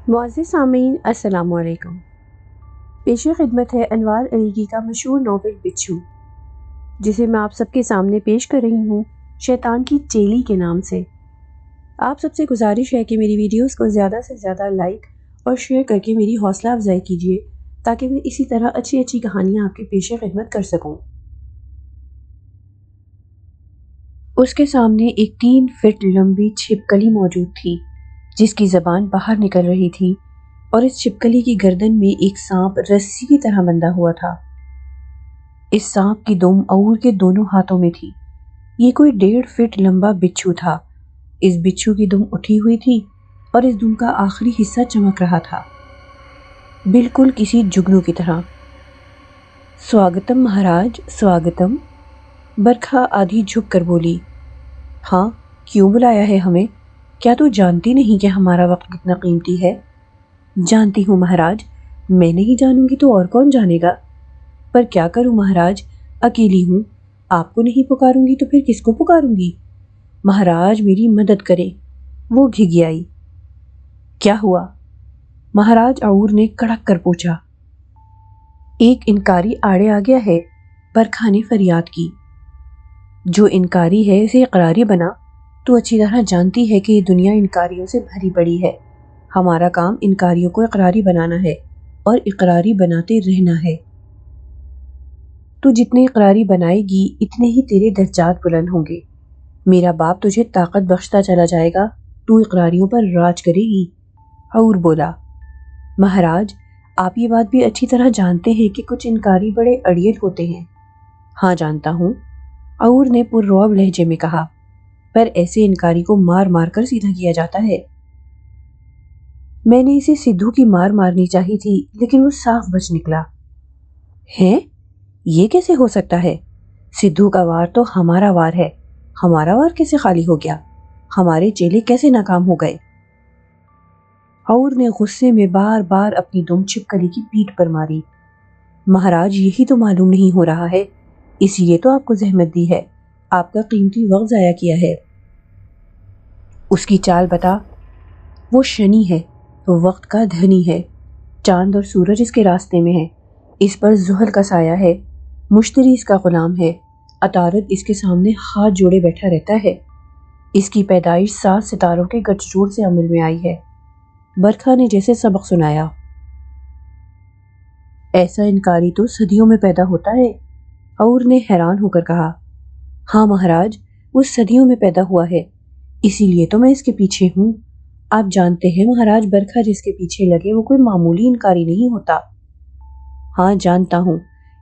معزز سامعین السلام علیکم۔ پیش خدمت ہے انوار علیگی کا مشہور ناول بچھو، جسے میں آپ سب کے سامنے پیش کر رہی ہوں شیطان کی چیلی کے نام سے۔ آپ سب سے گزارش ہے کہ میری ویڈیوز کو زیادہ سے زیادہ لائک اور شیئر کر کے میری حوصلہ افزائی کیجیے تاکہ میں اسی طرح اچھی اچھی کہانیاں آپ کے پیش خدمت کر سکوں۔ اس کے سامنے ایک 3 فٹ لمبی چھپکلی موجود تھی جس کی زبان باہر نکل رہی تھی، اور اس چھپکلی کی گردن میں ایک سانپ رسی کی طرح بندھا ہوا تھا۔ اس سانپ کی دم عور کے دونوں ہاتھوں میں تھی۔ یہ کوئی 1.5 فٹ لمبا بچھو تھا۔ اس بچھو کی دم اٹھی ہوئی تھی اور اس دم کا آخری حصہ چمک رہا تھا، بالکل کسی جگنو کی طرح۔ سواگتم مہاراج سواگتم، برکھا آدھی جھک کر بولی۔ ہاں، کیوں بلایا ہے ہمیں؟ کیا تو جانتی نہیں کہ ہمارا وقت کتنا قیمتی ہے؟ جانتی ہوں مہاراج، میں نہیں جانوں گی تو اور کون جانے گا؟ پر کیا کروں مہاراج، اکیلی ہوں، آپ کو نہیں پکاروں گی تو پھر کس کو پکاروں گی؟ مہاراج میری مدد کرے۔ وہ گھگیائی۔ کیا ہوا؟ مہاراج عور نے کڑک کر پوچھا۔ ایک انکاری آڑے آ گیا ہے، برکھا نے فریاد کی۔ جو انکاری ہے اسے اقراری بنا۔ تو اچھی طرح جانتی ہے کہ یہ دنیا انکاریوں سے بھری پڑی ہے۔ ہمارا کام انکاریوں کو اقراری بنانا ہے اور اقراری بناتے رہنا ہے۔ تو جتنے اقراری بنائے گی اتنے ہی تیرے درجات بلند ہوں گے۔ میرا باپ تجھے طاقت بخشتا چلا جائے گا، تو اقراریوں پر راج کرے گی۔ عور بولا۔ مہاراج، آپ یہ بات بھی اچھی طرح جانتے ہیں کہ کچھ انکاری بڑے اڑیل ہوتے ہیں۔ ہاں جانتا ہوں، عور نے پررعب لہجے میں کہا، پر ایسے انکاری کو مار مار کر سیدھا کیا جاتا ہے۔ میں نے اسے سدھو کی مار مارنی چاہی تھی لیکن وہ صاف بچ نکلا۔ ہے؟ یہ کیسے ہو سکتا ہے؟ سدھو کا وار تو ہمارا وار ہے، ہمارا وار کیسے خالی ہو گیا؟ ہمارے چیلے کیسے ناکام ہو گئے؟ عور نے غصے میں بار بار اپنی دم چھپکلی کی پیٹھ پر ماری۔ مہاراج، یہی تو معلوم نہیں ہو رہا ہے، اسی لیے تو آپ کو زحمت دی ہے، آپ کا قیمتی وقت ضائع کیا ہے۔ اس کی چال بتا۔ وہ شنی ہے، وقت کا دھنی ہے، چاند اور سورج اس کے راستے میں ہے، اس پر زحل کا سایہ ہے، مشتری اس کا غلام ہے، عطارد اس کے سامنے ہاتھ جوڑے بیٹھا رہتا ہے۔ اس کی پیدائش 7 ستاروں کے گٹھ جوڑ سے عمل میں آئی ہے۔ برکھا نے جیسے سبق سنایا۔ ایسا انکاری تو صدیوں میں پیدا ہوتا ہے، عور نے حیران ہو کر کہا۔ ہاں مہاراج، وہ صدیوں میں پیدا ہوا ہے، اسی لیے تو میں اس کے پیچھے ہوں۔ آپ جانتے ہیں مہاراج، برکھا جس کے پیچھے لگے وہ کوئی معمولی انکاری نہیں ہوتا۔ ہاں جانتا ہوں،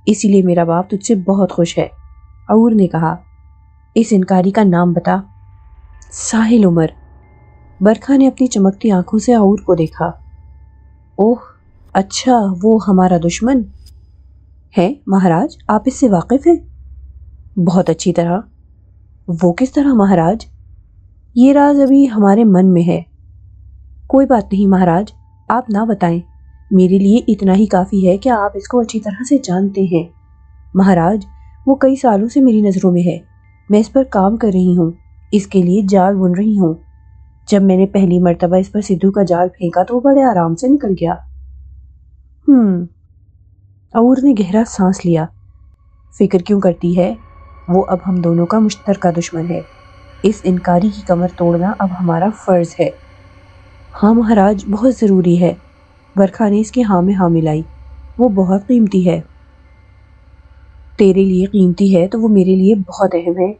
اسی لیے میرا باپ تجھ سے بہت خوش ہے، عور نے کہا۔ اس انکاری کا نام بتا۔ ساحل عمر۔ برکھا نے اپنی چمکتی آنکھوں سے عور کو دیکھا۔ اوہ، اچھا، وہ ہمارا دشمن ہے؟ مہاراج، آپ اس سے واقف ہیں؟ بہت اچھی طرح۔ وہ کس طرح مہاراج؟ یہ راز ابھی ہمارے من میں ہے۔ کوئی بات نہیں مہاراج، آپ نہ بتائیں، میرے لیے اتنا ہی کافی ہے کہ آپ اس کو اچھی طرح سے جانتے ہیں۔ مہاراج، وہ کئی سالوں سے میری نظروں میں ہے، میں اس پر کام کر رہی ہوں، اس کے لیے جال بن رہی ہوں۔ جب میں نے پہلی مرتبہ اس پر سدھو کا جال پھینکا تو وہ بڑے آرام سے نکل گیا۔ عور نے گہرا سانس لیا۔ فکر کیوں کرتی ہے؟ وہ اب ہم دونوں کا مشترکہ دشمن ہے۔ اس انکاری کی کمر توڑنا اب ہمارا فرض ہے۔ ہاں مہاراج، بہت ضروری ہے۔ برکھا نے اس کے ہاں میں ہاں ملائی۔ وہ بہت قیمتی ہے۔ تیرے لیے قیمتی ہے تو وہ میرے لیے بہت اہم ہے۔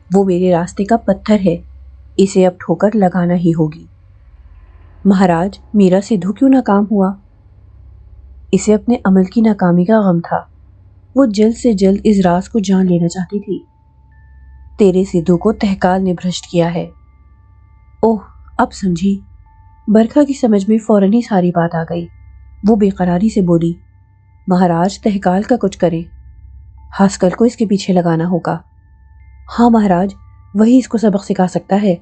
وہ میرے راستے کا پتھر ہے، اسے اب ٹھوکر لگانا ہی ہوگی۔ مہاراج، میرا سدھو کیوں ناکام ہوا؟ اسے اپنے عمل کی ناکامی کا غم تھا، وہ جلد سے جلد اس راز کو جان لینا چاہتی تھی۔ تیرے سدھو کو تہکال نے بھرشٹ کیا ہے۔ اوہ، اب سمجھی۔ برکھا کی سمجھ میں فوراً ہی ساری بات آ گئی۔ وہ بے قراری سے بولی۔ مہاراج، تہکال کا کچھ کریں، ہاسکل کو اس کے پیچھے لگانا ہوگا۔ ہاں مہاراج، وہی اس کو سبق سکھا سکتا ہے۔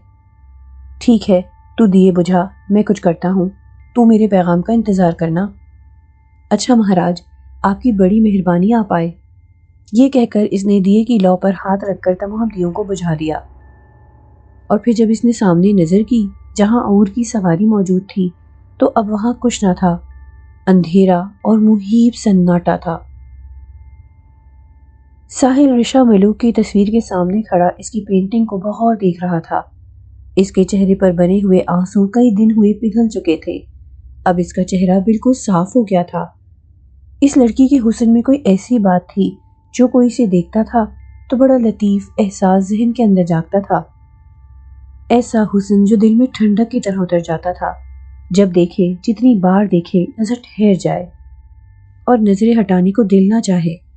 ٹھیک ہے، تو دیے بجھا، میں کچھ کرتا ہوں، تو میرے پیغام کا انتظار کرنا۔ اچھا مہاراج، آپ کی بڑی مہربانی، آپ آئے۔ یہ کہہ کر اس نے دیے کی لو پر ہاتھ رکھ کر تمام دیوں کو بجھا دیا، اور پھر جب اس نے سامنے نظر کی جہاں عور کی سواری موجود تھی تو اب وہاں کچھ نہ تھا، اندھیرا اور مہیب سناٹا تھا۔ ساحل رشا ملوک کی تصویر کے سامنے کھڑا اس کی پینٹنگ کو بغور دیکھ رہا تھا۔ اس کے چہرے پر بنے ہوئے آنسو کئی دن ہوئے پگھل چکے تھے، اب اس کا چہرہ بالکل صاف ہو گیا تھا۔ اس لڑکی کے حسن میں کوئی ایسی بات تھی جو کوئی اسے دیکھتا تھا تو بڑا لطیف احساس ذہن کے اندر جاگتا تھا، ایسا حسن جو دل میں ٹھنڈک کی طرح اتر جاتا تھا، جب دیکھے جتنی بار دیکھے نظر ٹھہر جائے اور نظریں ہٹانے کو دل نہ چاہے۔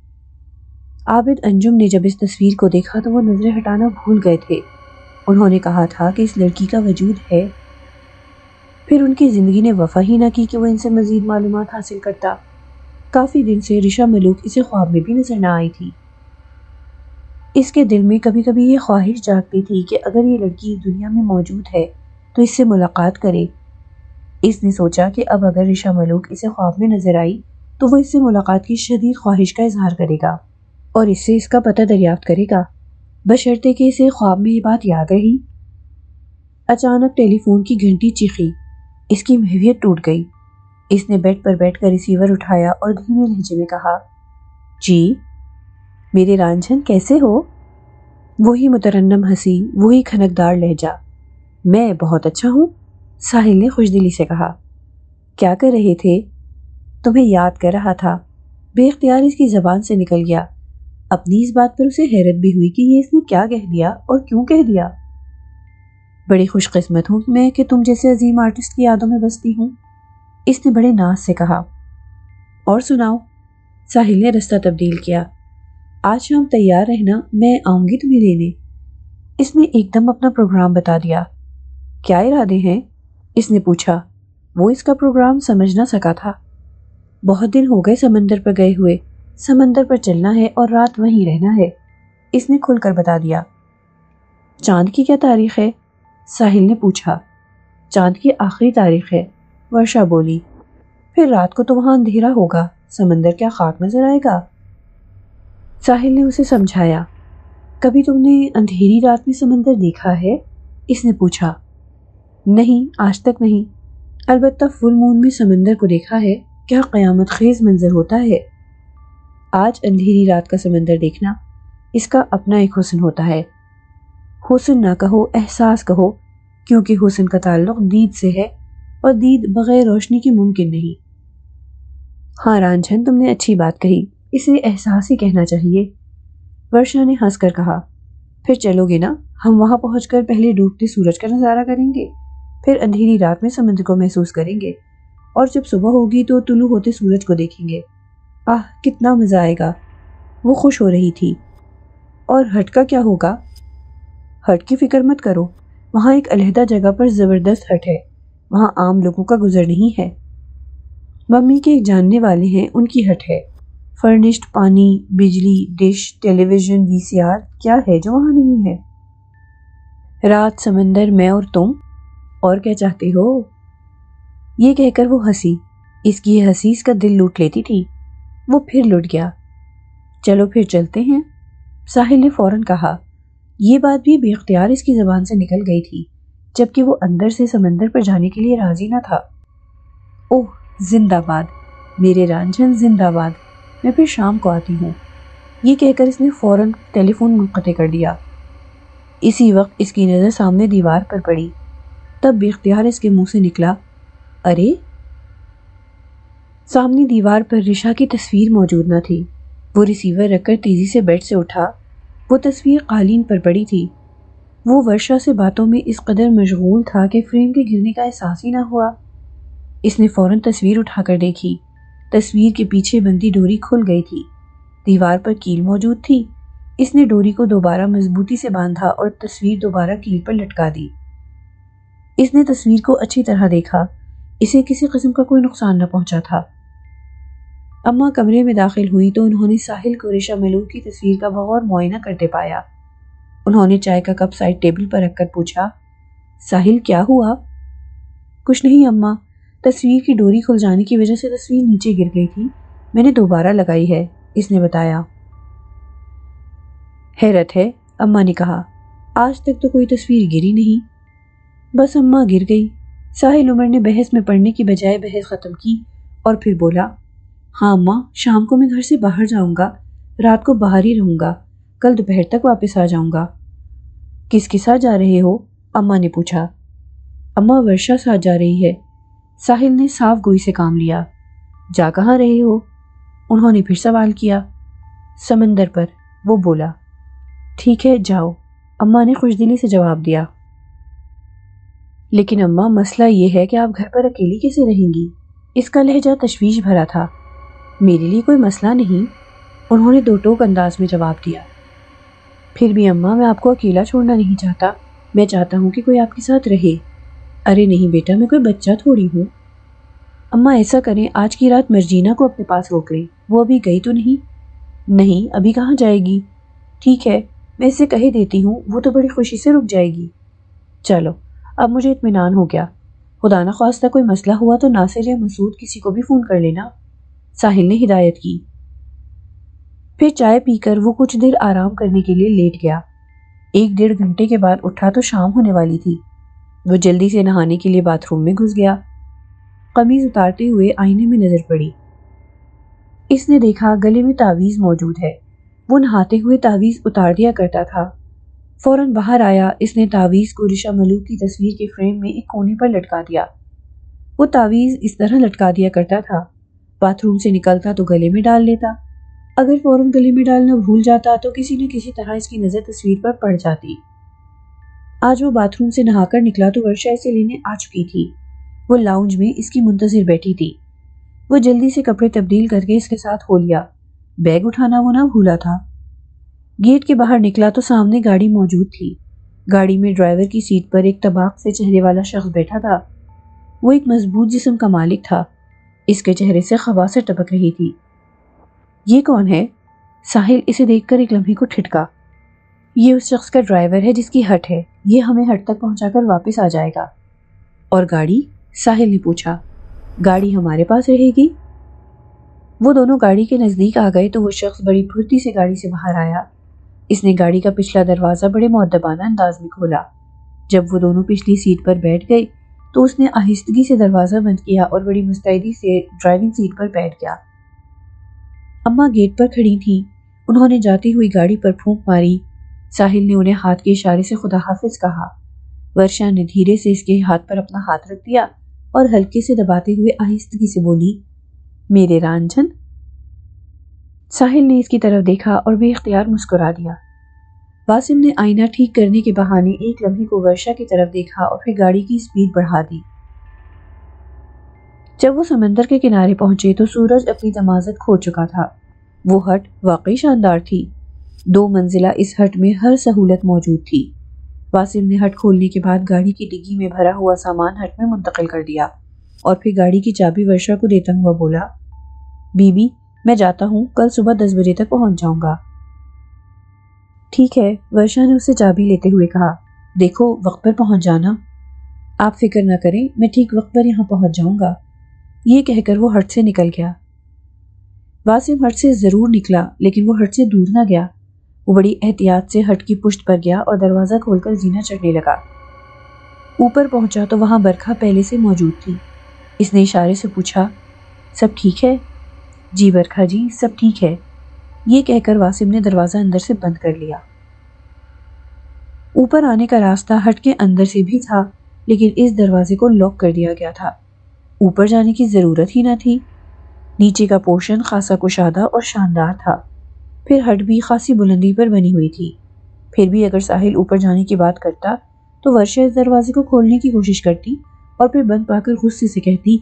عابد انجم نے جب اس تصویر کو دیکھا تو وہ نظریں ہٹانا بھول گئے تھے۔ انہوں نے کہا تھا کہ اس لڑکی کا وجود ہے، پھر ان کی زندگی نے وفا ہی نہ کی کہ وہ ان سے مزید معلومات حاصل کرتا۔ کافی دن سے رشا ملوک اسے خواب میں بھی نظر نہ آئی تھی۔ اس کے دل میں کبھی کبھی یہ خواہش جاگتی تھی کہ اگر یہ لڑکی دنیا میں موجود ہے تو اس سے ملاقات کرے۔ اس نے سوچا کہ اب اگر رشا ملوک اسے خواب میں نظر آئی تو وہ اس سے ملاقات کی شدید خواہش کا اظہار کرے گا اور اس سے اس کا پتہ دریافت کرے گا، بشرطے کہ اسے خواب میں یہ بات یاد رہی۔ اچانک ٹیلی فون کی گھنٹی چیخی، اس کی محویت ٹوٹ گئی۔ اس نے بیڈ پر بیٹھ کر ریسیور اٹھایا اور دھیمے لہجے میں کہا، جی میرے رانجھن کیسے ہو؟ وہی مترنم ہنسی، وہی کھنکدار لہجہ۔ میں بہت اچھا ہوں، ساحل نے خوش دلی سے کہا۔ کیا کر رہے تھے؟ تمہیں یاد کر رہا تھا، بے اختیار اس کی زبان سے نکل گیا۔ اپنی اس بات پر اسے حیرت بھی ہوئی کہ یہ اس نے کیا کہہ دیا اور کیوں کہہ دیا۔ بڑی خوش قسمت ہوں میں کہ تم جیسے عظیم آرٹسٹ کی یادوں میں بستی ہوں، اس نے بڑے ناز سے کہا۔ اور سناؤ، ساحل نے رستہ تبدیل کیا۔ آج شام تیار رہنا، میں آؤں گی تمہیں لینے۔ اس نے ایک دم اپنا پروگرام بتا دیا۔ کیا ارادے ہیں؟ اس نے پوچھا۔ وہ اس کا پروگرام سمجھ نہ سکا تھا۔ بہت دن ہو گئے سمندر پر گئے ہوئے، سمندر پر چلنا ہے اور رات وہیں رہنا ہے، اس نے کھل کر بتا دیا۔ چاند کی کیا تاریخ ہے؟ ساحل نے پوچھا۔ چاند کی آخری تاریخ ہے، ورشا بولی۔ پھر رات کو تو وہاں اندھیرا ہوگا، سمندر کیا خاک نظر آئے گا؟ ساحل نے اسے سمجھایا۔ کبھی تم نے اندھیری رات میں سمندر دیکھا ہے؟ اس نے پوچھا۔ نہیں، آج تک نہیں، البتہ فل مون میں سمندر کو دیکھا ہے، کیا قیامت خیز منظر ہوتا ہے۔ آج اندھیری رات کا سمندر دیکھنا، اس کا اپنا ایک حسن ہوتا ہے۔ حسن نہ کہو، احساس کہو، کیونکہ حسن کا تعلق دید سے ہے اور دید بغیر روشنی کے ممکن نہیں۔ ہاں رانجھن، تم نے اچھی بات کہی، اسے احساس ہی کہنا چاہیے، ورشا نے ہنس کر کہا۔ پھر چلو گے نا؟ ہم وہاں پہنچ کر پہلے ڈوبتے سورج کا نظارہ کریں گے، پھر اندھیری رات میں سمندر کو محسوس کریں گے، اور جب صبح ہوگی تو طلوع ہوتے سورج کو دیکھیں گے۔ آہ کتنا مزہ آئے گا، وہ خوش ہو رہی تھی۔ اور ہٹ کا کیا ہوگا؟ ہٹ کی فکر مت کرو، وہاں ایک علیحدہ جگہ پر زبردست ہٹ ہے، وہاں عام لوگوں کا گزر نہیں ہے۔ ممی کے ایک جاننے والے ہیں، ان کی ہٹ ہے، فرنشڈ، پانی، بجلی، ڈش، ٹیلی ویژن، وی سی آر، کیا ہے جو وہاں نہیں ہے؟ رات، سمندر، میں اور تم، اور کیا چاہتے ہو؟ یہ کہہ کر وہ ہنسی، اس کی یہ ہنسی اس کا دل لوٹ لیتی تھی۔ وہ پھر لٹ گیا۔ چلو پھر چلتے ہیں، ساحل نے فوراً کہا۔ یہ بات بھی بے اختیار اس کی زبان سے نکل گئی تھی، جبکہ وہ اندر سے سمندر پر جانے کے لیے راضی نہ تھا۔ اوہ زندہ باد میرے رانجھن، زندہ باد، میں پھر شام کو آتی ہوں، یہ کہہ کر اس نے فوراً ٹیلی فون منقطع کر دیا۔ اسی وقت اس کی نظر سامنے دیوار پر پڑی، تب بے اختیار اس کے منہ سے نکلا، ارے! سامنے دیوار پر رشا کی تصویر موجود نہ تھی۔ وہ ریسیور رکھ کر تیزی سے بیڈ سے اٹھا، وہ تصویر قالین پر پڑی تھی۔ وہ ورشا سے باتوں میں اس قدر مشغول تھا کہ فریم کے گرنے کا احساس ہی نہ ہوا۔ اس نے فوراً تصویر اٹھا کر دیکھی، تصویر کے پیچھے بندھی ڈوری کھل گئی تھی، دیوار پر کیل موجود تھی۔ اس نے ڈوری کو دوبارہ مضبوطی سے باندھا اور تصویر دوبارہ کیل پر لٹکا دی۔ اس نے تصویر کو اچھی طرح دیکھا، اسے کسی قسم کا کوئی نقصان نہ پہنچا تھا۔ اماں کمرے میں داخل ہوئی تو انہوں نے ساحل کو رشا ملوک کی تصویر کا بغور معائنہ کرتے پایا۔ انہوں نے چائے کا کپ سائڈ ٹیبل پر رکھ کر پوچھا، ساحل کیا ہوا؟ کچھ نہیں اماں، تصویر کی ڈوری کھل جانے کی وجہ سے تصویر نیچے گر گئی تھی، میں نے دوبارہ لگائی ہے، اس نے بتایا۔ حیرت ہے، اماں نے کہا، آج تک تو کوئی تصویر گری نہیں۔ بس اماں گر گئی، ساحل عمر نے بحث میں پڑھنے کی بجائے بحث ختم کی اور پھر بولا، ہاں اماں، شام کو میں گھر سے باہر جاؤں گا، رات کو باہر ہی رہوں گا، کل دوپہر تک واپس آ جاؤں گا۔ کس کے ساتھ جا رہے ہو؟ اماں نے پوچھا۔ اماں ورشا ساتھ جا رہی ہے۔ ساحل نے صاف گوئی سے کام لیا۔ جا کہاں رہے ہو؟ انہوں نے پھر سوال کیا۔ سمندر پر، وہ بولا۔ ٹھیک ہے جاؤ، اماں نے خوش دلی سے جواب دیا۔ لیکن اماں، مسئلہ یہ ہے کہ آپ گھر پر اکیلی کیسے رہیں گی؟ اس کا لہجہ تشویش بھرا تھا۔ میرے لیے کوئی مسئلہ نہیں، انہوں نے دو ٹوک انداز میں جواب دیا۔ پھر بھی اماں، میں آپ کو اکیلا چھوڑنا نہیں چاہتا، میں چاہتا ہوں کہ کوئی آپ کے ساتھ رہے۔ ارے نہیں بیٹا، میں کوئی بچہ تھوڑی ہوں۔ اماں ایسا کریں، آج کی رات مرجینہ کو اپنے پاس روک لیں، وہ ابھی گئی تو نہیں؟ نہیں، ابھی کہاں جائے گی؟ ٹھیک ہے، میں اسے کہہ دیتی ہوں، وہ تو بڑی خوشی سے رک جائے گی۔ چلو، اب مجھے اطمینان ہو گیا۔ خدا نہ خواستہ کوئی مسئلہ ہوا تو ناصر یا مسعود کسی کو بھی فون کر لینا، ساحل نے ہدایت کی۔ پھر چائے پی کر وہ کچھ دیر آرام کرنے کے لیے لیٹ گیا۔ 1-1.5 گھنٹے کے بعد اٹھا تو شام ہونے والی تھی۔ وہ جلدی سے نہانے کے لیے باتھ روم میں گھس گیا۔ قمیض اتارتے ہوئے آئینے میں نظر پڑی۔ اس نے دیکھا گلے میں تعویذ موجود ہے۔ وہ نہاتے ہوئے تعویذ اتار دیا کرتا تھا۔ فوراً باہر آیا، اس نے تعویذ کو رشا ملوک کی تصویر کے فریم میں ایک کونے پر لٹکا دیا۔ وہ تعویذ اس طرح لٹکا دیا کرتا تھا، باتھ روم سے نکلتا تو گلے میں ڈال لیتا۔ اگر فوراً گلے میں ڈالنا بھول جاتا تو کسی نہ کسی طرح اس کی نظر تصویر پر پڑ جاتی۔ آج وہ باتھ روم سے نہا کر نکلا تو ورشا اسے لینے آ چکی تھی۔ وہ لاؤنج میں اس کی منتظر بیٹھی تھی۔ وہ جلدی سے کپڑے تبدیل کر کے اس کے ساتھ ہو لیا۔ بیگ اٹھانا وہ نہ بھولا تھا۔ گیٹ کے باہر نکلا تو سامنے گاڑی موجود تھی۔ گاڑی میں ڈرائیور کی سیٹ پر ایک طباق سے چہرے والا شخص بیٹھا تھا۔ وہ ایک مضبوط جسم کا مالک تھا۔ اس کے چہرے سے خباثت ٹپک رہی تھی۔ یہ کون ہے؟ ساحل اسے دیکھ کر ایک لمحے کو ٹھٹکا۔ یہ اس شخص کا ڈرائیور ہے جس کی ہٹ ہے، یہ ہمیں ہٹ تک پہنچا کر واپس آ جائے گا۔ اور گاڑی؟ ساحل نے پوچھا۔ گاڑی ہمارے پاس رہے گی۔ وہ دونوں گاڑی کے نزدیک آ گئے تو وہ شخص بڑی پھرتی سے گاڑی سے باہر آیا۔ اس نے گاڑی کا پچھلا دروازہ بڑے مؤدبانہ انداز میں کھولا۔ جب وہ دونوں پچھلی سیٹ پر بیٹھ گئے تو اس نے آہستگی سے دروازہ بند کیا اور بڑی مستعدی سے ڈرائیونگ سیٹ پر بیٹھ گیا۔ اماں گیٹ پر کھڑی تھیں، انہوں نے جاتی ہوئی گاڑی پر پھونک ماری۔ ساحل نے انہیں ہاتھ کے اشارے سے خدا حافظ کہا۔ ورشا نے دھیرے سے اس کے ہاتھ پر اپنا ہاتھ رکھ دیا اور ہلکے سے دباتے ہوئے آہستگی سے بولی، میرے رانجھن۔ ساحل نے اس کی طرف دیکھا اور بے اختیار مسکرا دیا۔ واسم نے آئینہ ٹھیک کرنے کے بہانے ایک لمحے کو ورشا کی طرف دیکھا اور پھر گاڑی کی سپیڈ بڑھا دی۔ جب وہ سمندر کے کنارے پہنچے تو سورج اپنی تمازت کھو چکا تھا۔ وہ ہٹ واقعی شاندار تھی۔ 2 منزلہ اس ہٹ میں ہر سہولت موجود تھی۔ واسم نے ہٹ کھولنے کے بعد گاڑی کی ڈگی میں بھرا ہوا سامان ہٹ میں منتقل کر دیا اور پھر گاڑی کی چابی ورشا کو دیتا ہوا بولا، بی بی میں جاتا ہوں، کل صبح 10 بجے تک پہنچ جاؤں گا۔ ٹھیک ہے، ورشا نے اسے چابی لیتے ہوئے کہا، دیکھو وقت پر پہنچ جانا۔ آپ فکر نہ کریں، میں ٹھیک وقت پر یہاں پہنچ جاؤں گا۔ یہ کہہ کر وہ ہٹ سے نکل گیا۔ واسم ہٹ سے ضرور نکلا لیکن وہ ہٹ سے دور نہ گیا۔ وہ بڑی احتیاط سے ہٹ کی پشت پر گیا اور دروازہ کھول کر زینہ چڑھنے لگا۔ اوپر پہنچا تو وہاں برکھا پہلے سے موجود تھی۔ اس نے اشارے سے پوچھا، سب ٹھیک ہے؟ جی برکھا جی، سب ٹھیک ہے، یہ کہہ کر واسم نے دروازہ اندر سے بند کر لیا۔ اوپر آنے کا راستہ ہٹ کے اندر سے بھی تھا لیکن اس دروازے کو لاک کر دیا گیا تھا۔ اوپر جانے کی ضرورت ہی نہ تھی۔ نیچے کا پورشن خاصا کشادہ اور شاندار تھا۔ پھر ہٹ بھی خاصی بلندی پر بنی ہوئی تھی۔ پھر بھی اگر ساحل اوپر جانے کی بات کرتا تو ورشا اس دروازے کو کھولنے کی کوشش کرتی اور پھر بند پا کر غصے سے کہتی،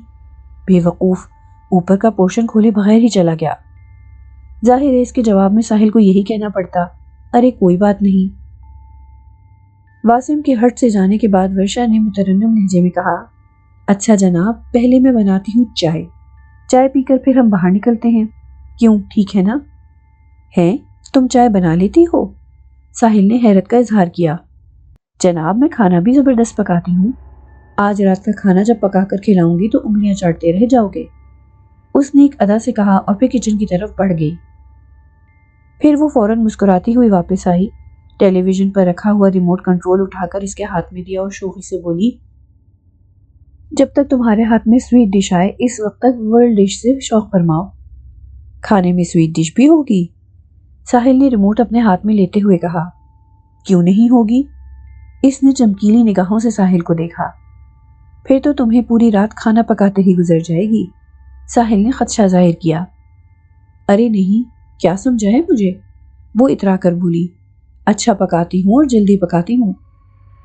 بے وقوف، اوپر کا پورشن کھولے بغیر ہی چلا گیا۔ ظاہر ہے اس کے جواب میں ساحل کو یہی کہنا پڑتا، ارے کوئی بات نہیں۔ واسم کے ہٹ سے جانے کے بعد ورشا نے مترنم لہجے میں کہا، اچھا جناب، پہلے میں بناتی ہوں چائے، چائے پی کر پھر ہم باہر نکلتے ہیں، کیوں ٹھیک ہے نا؟ ہیں، تم چائے بنا لیتی ہو؟ ساحل نے حیرت کا اظہار کیا۔ جناب میں کھانا بھی زبردست پکاتی ہوں، آج رات کا کھانا جب پکا کر کھلاؤں گی تو انگلیاں چاٹتے رہ جاؤ گے، اس نے ایک ادا سے کہا اور پھر کچن کی طرف بڑھ گئی۔ پھر وہ فوراً مسکراتی ہوئی واپس آئی، ٹیلی ویژن پر رکھا ہوا ریموٹ کنٹرول اٹھا کر اس کے ہاتھ میں دیا اور شوخی سے بولی، جب تک تمہارے ہاتھ میں سویٹ ڈش آئے اس وقت تک ورلڈ ڈش سے شوق فرماؤ۔ کھانے میں سویٹ ڈش بھی ہوگی؟ ساحل نے ریموٹ اپنے ہاتھ میں لیتے ہوئے کہا۔ کیوں نہیں ہوگی؟ اس نے چمکیلی نگاہوں سے ساحل کو دیکھا۔ پھر تو تمہیں پوری رات کھانا پکاتے ہی گزر جائے گی، ساحل نے خدشہ ظاہر کیا۔ ارے نہیں، کیا سمجھا ہے مجھے؟ وہ اترا کر بولی۔ اچھا پکاتی ہوں اور جلدی پکاتی ہوں۔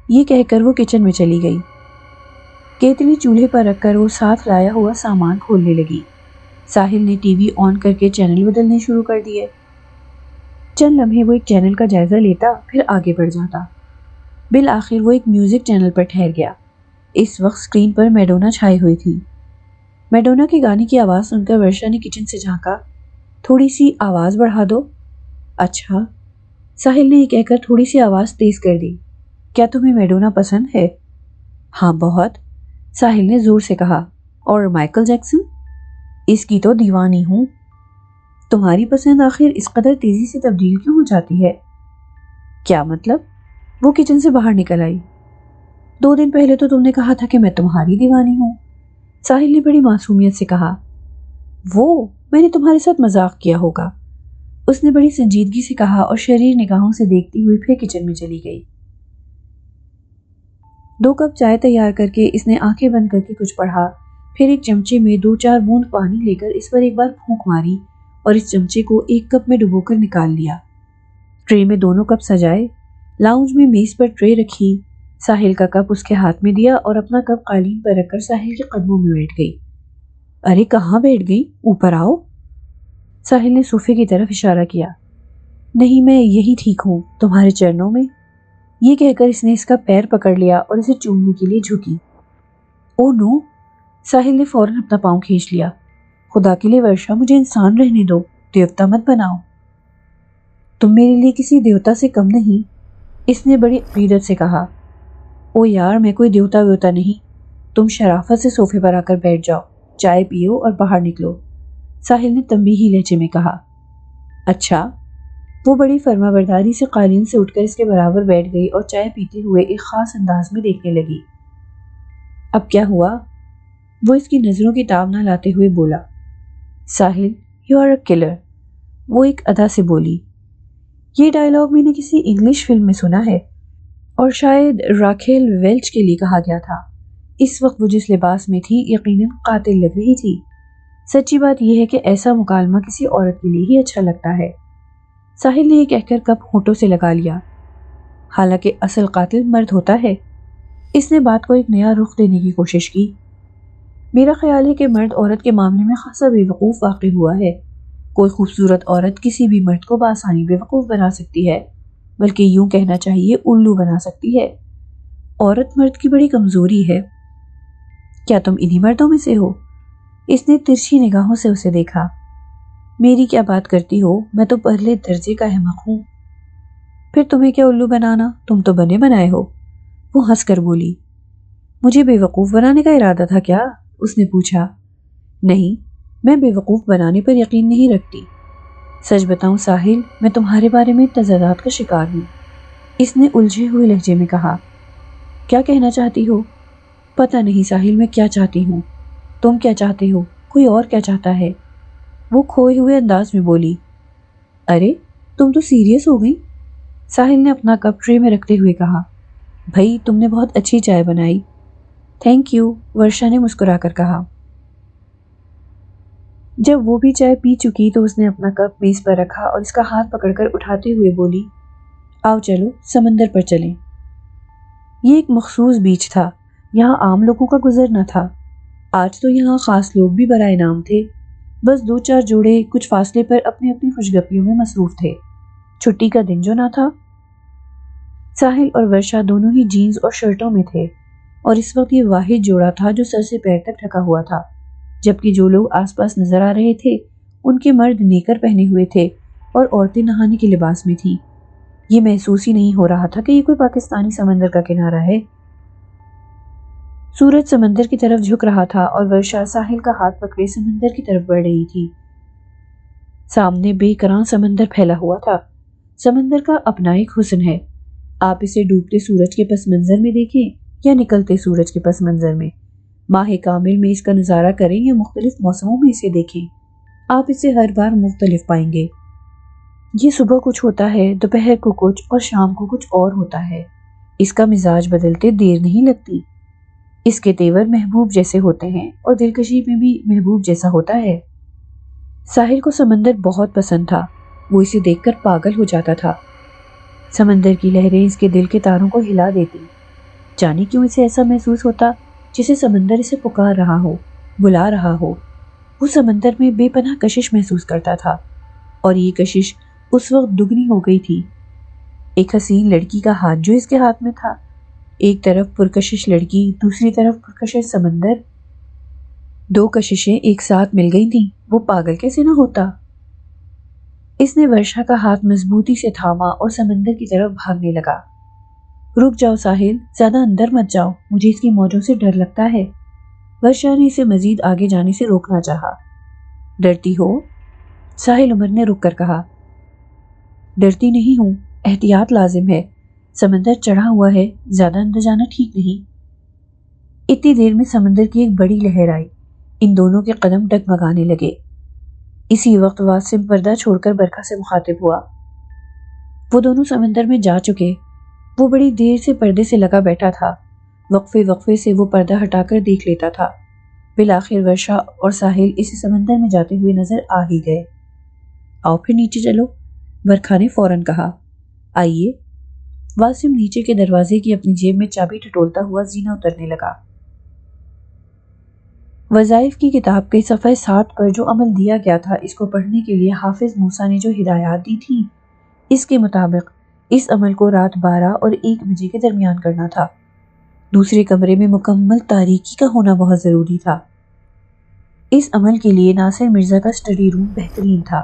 یہ کہہ کر وہ کچن میں چلی گئی۔ کیتلی چولہے پر رکھ کر وہ ساتھ لایا ہوا سامان کھولنے لگی۔ ساحل نے ٹی وی آن کر کے چینل بدلنے شروع کر دیے۔ چند لمحے وہ ایک چینل کا جائزہ لیتا پھر آگے بڑھ جاتا۔ بالآخر وہ ایک میوزک چینل پر ٹھہر گیا۔ اس وقت اسکرین پر میڈونا چھائی ہوئی تھی۔ میڈونا کے گانے کی آواز سن کر ورشا نے کچن سے جھانکا۔ تھوڑی سی آواز بڑھا دو۔ اچھا، ساحل نے یہ کہہ کر تھوڑی سی آواز تیز کر دی۔ کیا تمہیں میڈونا پسند ہے؟ ہاں بہت، ساحل نے زور سے کہا۔ اور مائیکل جیکسن؟ اس کی تو دیوانی ہوں۔ تمہاری پسند آخر اس قدر تیزی سے تبدیل کیوں ہو جاتی ہے؟ کیا مطلب؟ وہ کچن سے باہر نکل آئی۔ 2 دن پہلے تو تم نے کہا تھا کہ میں تمہاری دیوانی ہوں، ساحل نے بڑی معصومیت سے کہا۔ وہ میں نے تمہارے ساتھ مذاق کیا ہوگا، اس نے بڑی سنجیدگی سے کہا اور شریر نگاہوں سے دیکھتی ہوئی پھر کچن میں چلی گئی۔ 2 کپ چائے تیار کر کے اس نے آنکھیں بند کر کے کچھ پڑھا، پھر ایک چمچے میں 2-4 بوند پانی لے کر اس پر ایک بار پھونک ماری اور اس چمچے کو ایک کپ میں ڈبو کر نکال لیا۔ ٹرے میں دونوں کپ سجائے، لاؤنج میں میز پر ٹرے رکھی، ساحل کا کپ اس کے ہاتھ میں دیا اور اپنا کپ قالین پر رکھ کر ساحل کے قدموں میں بیٹھ گئی۔ ارے کہاں بیٹھ گئی؟ اوپر آؤ، ساحل نے صوفے کی طرف اشارہ کیا۔ نہیں، میں یہی ٹھیک ہوں، تمہارے چرنوں میں، یہ کہہ کر اس نے اس کا پیر پکڑ لیا اور اسے چومنے کے لیے جھکی۔ او نو، ساحل نے فوراً اپنا پاؤں کھینچ لیا۔ خدا کے لیے ورشا، مجھے انسان رہنے دو، دیوتا مت بناؤ۔ تم میرے لیے کسی دیوتا سے کم نہیں، اس نے بڑی عقیدت سے کہا۔ او یار، میں کوئی دیوتا ویوتا نہیں، تم شرافت سے صوفے پر آ کر بیٹھ جاؤ، چائے پیو اور باہر نکلو، ساحل نے تنبیہی لہجے میں کہا۔ اچھا، وہ بڑی فرما برداری سے قالین سے اٹھ کر اس کے برابر بیٹھ گئی اور چائے پیتے ہوئے ایک خاص انداز میں دیکھنے لگی۔ اب کیا ہوا؟ وہ اس کی نظروں کی تاب نہ لاتے ہوئے بولا۔ ساحل، یو آر اے کلر، وہ ایک ادا سے بولی۔ یہ ڈائلاگ میں نے کسی انگلش فلم میں سنا ہے اور شاید راکھیل ویلچ کے لیے کہا گیا تھا۔ اس وقت وہ جس لباس میں تھی یقیناً قاتل لگ رہی تھی۔ سچی بات یہ ہے کہ ایسا مکالمہ کسی عورت کے لیے ہی اچھا لگتا ہے۔ ساحل نے یہ کہہ کر کپ ہونٹوں سے لگا لیا۔ حالانکہ اصل قاتل مرد ہوتا ہے۔ اس نے بات کو ایک نیا رخ دینے کی کوشش کی۔ میرا خیال ہے کہ مرد عورت کے معاملے میں خاصا بے وقوف واقع ہوا ہے۔ کوئی خوبصورت عورت کسی بھی مرد کو بآسانی بے وقوف بنا سکتی ہے، بلکہ یوں کہنا چاہیے الو بنا سکتی ہے۔ عورت مرد کی بڑی کمزوری ہے۔ کیا تم انہی مردوں میں سے ہو؟ اس نے ترچھی نگاہوں سے اسے دیکھا۔ میری کیا بات کرتی ہو، میں تو پہلے درجے کا احمق ہوں۔ پھر تمہیں کیا الو بنانا، تم تو بنے بنائے ہو، وہ ہنس کر بولی۔ مجھے بے وقوف بنانے کا ارادہ تھا کیا؟ اس نے پوچھا۔ نہیں، میں بے وقوف بنانے پر یقین نہیں رکھتی۔ سچ بتاؤں ساحل، میں تمہارے بارے میں تضادات کا شکار ہوں، اس نے الجھے ہوئے لہجے میں کہا۔ کیا کہنا چاہتی ہو؟ پتہ نہیں ساحل، میں کیا چاہتی ہوں، تم کیا چاہتے ہو، کوئی اور کیا چاہتا ہے، وہ کھوئے ہوئے انداز میں بولی۔ ارے تم تو سیریس ہو گئی، ساحل نے اپنا کپ ٹرے میں رکھتے ہوئے کہا۔ بھائی تم نے بہت اچھی چائے بنائی۔ تھینک یو، ورشا نے مسکرا کر کہا۔ جب وہ بھی چائے پی چکی تو اس نے اپنا کپ میز پر رکھا اور اس کا ہاتھ پکڑ کر اٹھاتے ہوئے بولی، آؤ چلو سمندر پر چلیں۔ یہ ایک مخصوص بیچ تھا، یہاں عام لوگوں کا گزر نہ تھا۔ آج تو یہاں خاص لوگ بھی برائے نام تھے، بس 2-4 جوڑے کچھ فاصلے پر اپنی اپنی خوشگپیوں میں مصروف تھے۔ چھٹی کا دن جو نہ تھا۔ ساحل اور ورشا دونوں ہی جینز اور شرٹوں میں تھے اور اس وقت یہ واحد جوڑا تھا جو سر سے پیر تک ڈھکا ہوا تھا، جبکہ جو لوگ آس پاس نظر آ رہے تھے ان کے مرد نیکر پہنے ہوئے تھے اور عورتیں نہانے کے لباس میں تھیں۔ یہ محسوس ہی نہیں ہو رہا تھا کہ یہ کوئی پاکستانی سمندر کا کنارہ ہے۔ سورج سمندر کی طرف جھک رہا تھا اور ورشا ساحل کا ہاتھ پکڑے سمندر کی طرف بڑھ رہی تھی۔ سامنے بے کراں سمندر پھیلا ہوا تھا۔ سمندر کا اپنا ایک حسن ہے، آپ اسے ڈوبتے سورج کے پس منظر میں دیکھیں یا نکلتے سورج کے پس منظر میں، ماہ کامل میں اس کا نظارہ کریں یا مختلف موسموں میں اسے دیکھیں، آپ اسے ہر بار مختلف پائیں گے۔ یہ صبح کچھ ہوتا ہے، دوپہر کو کچھ اور شام کو کچھ اور ہوتا ہے۔ اس کا مزاج بدلتے دیر نہیں لگتی۔ اس کے تیور محبوب جیسے ہوتے ہیں اور دلکشی میں بھی محبوب جیسا ہوتا ہے۔ ساحل کو سمندر بہت پسند تھا، وہ اسے دیکھ کر پاگل ہو جاتا تھا۔ سمندر کی لہریں اس کے دل کے تاروں کو ہلا دیتی۔ جانے کیوں اسے ایسا محسوس ہوتا جسے سمندر اسے پکار رہا ہو، بلا رہا ہو۔ وہ سمندر میں بے پناہ کشش محسوس کرتا تھا، اور یہ کشش اس وقت دگنی ہو گئی تھی۔ ایک حسین لڑکی کا ہاتھ جو اس کے ہاتھ میں تھا، ایک طرف پرکشش لڑکی، دوسری طرف پرکشش سمندر، دو کششیں ایک ساتھ مل گئی تھیں، وہ پاگل کیسے نہ ہوتا؟ اس نے ورشا کا ہاتھ مضبوطی سے تھاما اور سمندر کی طرف بھاگنے لگا۔ رک جاؤ ساحل، زیادہ اندر مت جاؤ، مجھے اس کی موجوں سے ڈر لگتا ہے۔ ورشا نے اسے مزید آگے جانے سے روکنا چاہا۔ ڈرتی ہو؟ ساحل عمر نے رک کر کہا۔ ڈرتی نہیں ہوں، احتیاط لازم ہے، سمندر چڑھا ہوا ہے، زیادہ اندر جانا ٹھیک نہیں۔ اتنی دیر میں سمندر کی ایک بڑی لہر آئی، ان دونوں کے قدم ڈگمگانے لگے۔ اسی وقت واسم پردہ چھوڑ کر برکھا سے مخاطب ہوا۔ وہ دونوں سمندر میں جا چکے۔ وہ بڑی دیر سے پردے سے لگا بیٹھا تھا، وقفے وقفے سے وہ پردہ ہٹا کر دیکھ لیتا تھا۔ بالآخر ورشا اور ساحل اسے سمندر میں جاتے ہوئے نظر آ ہی گئے۔ آؤ پھر نیچے چلو، برکھا نے فوراً کہا۔ آئیے۔ واسم نیچے کے دروازے کی اپنی جیب میں چابی ٹٹولتا ہوا زینہ اترنے لگا۔ وظائف کی کتاب کے صفحہ 7 پر جو عمل دیا گیا تھا، اس کو پڑھنے کے لیے حافظ موسیٰ نے جو ہدایات دی تھی، اس کے مطابق اس عمل کو رات 12 اور 1 بجے کے درمیان کرنا تھا۔ دوسرے کمرے میں مکمل تاریکی کا ہونا بہت ضروری تھا۔ اس عمل کے لیے ناصر مرزا کا اسٹڈی روم بہترین تھا۔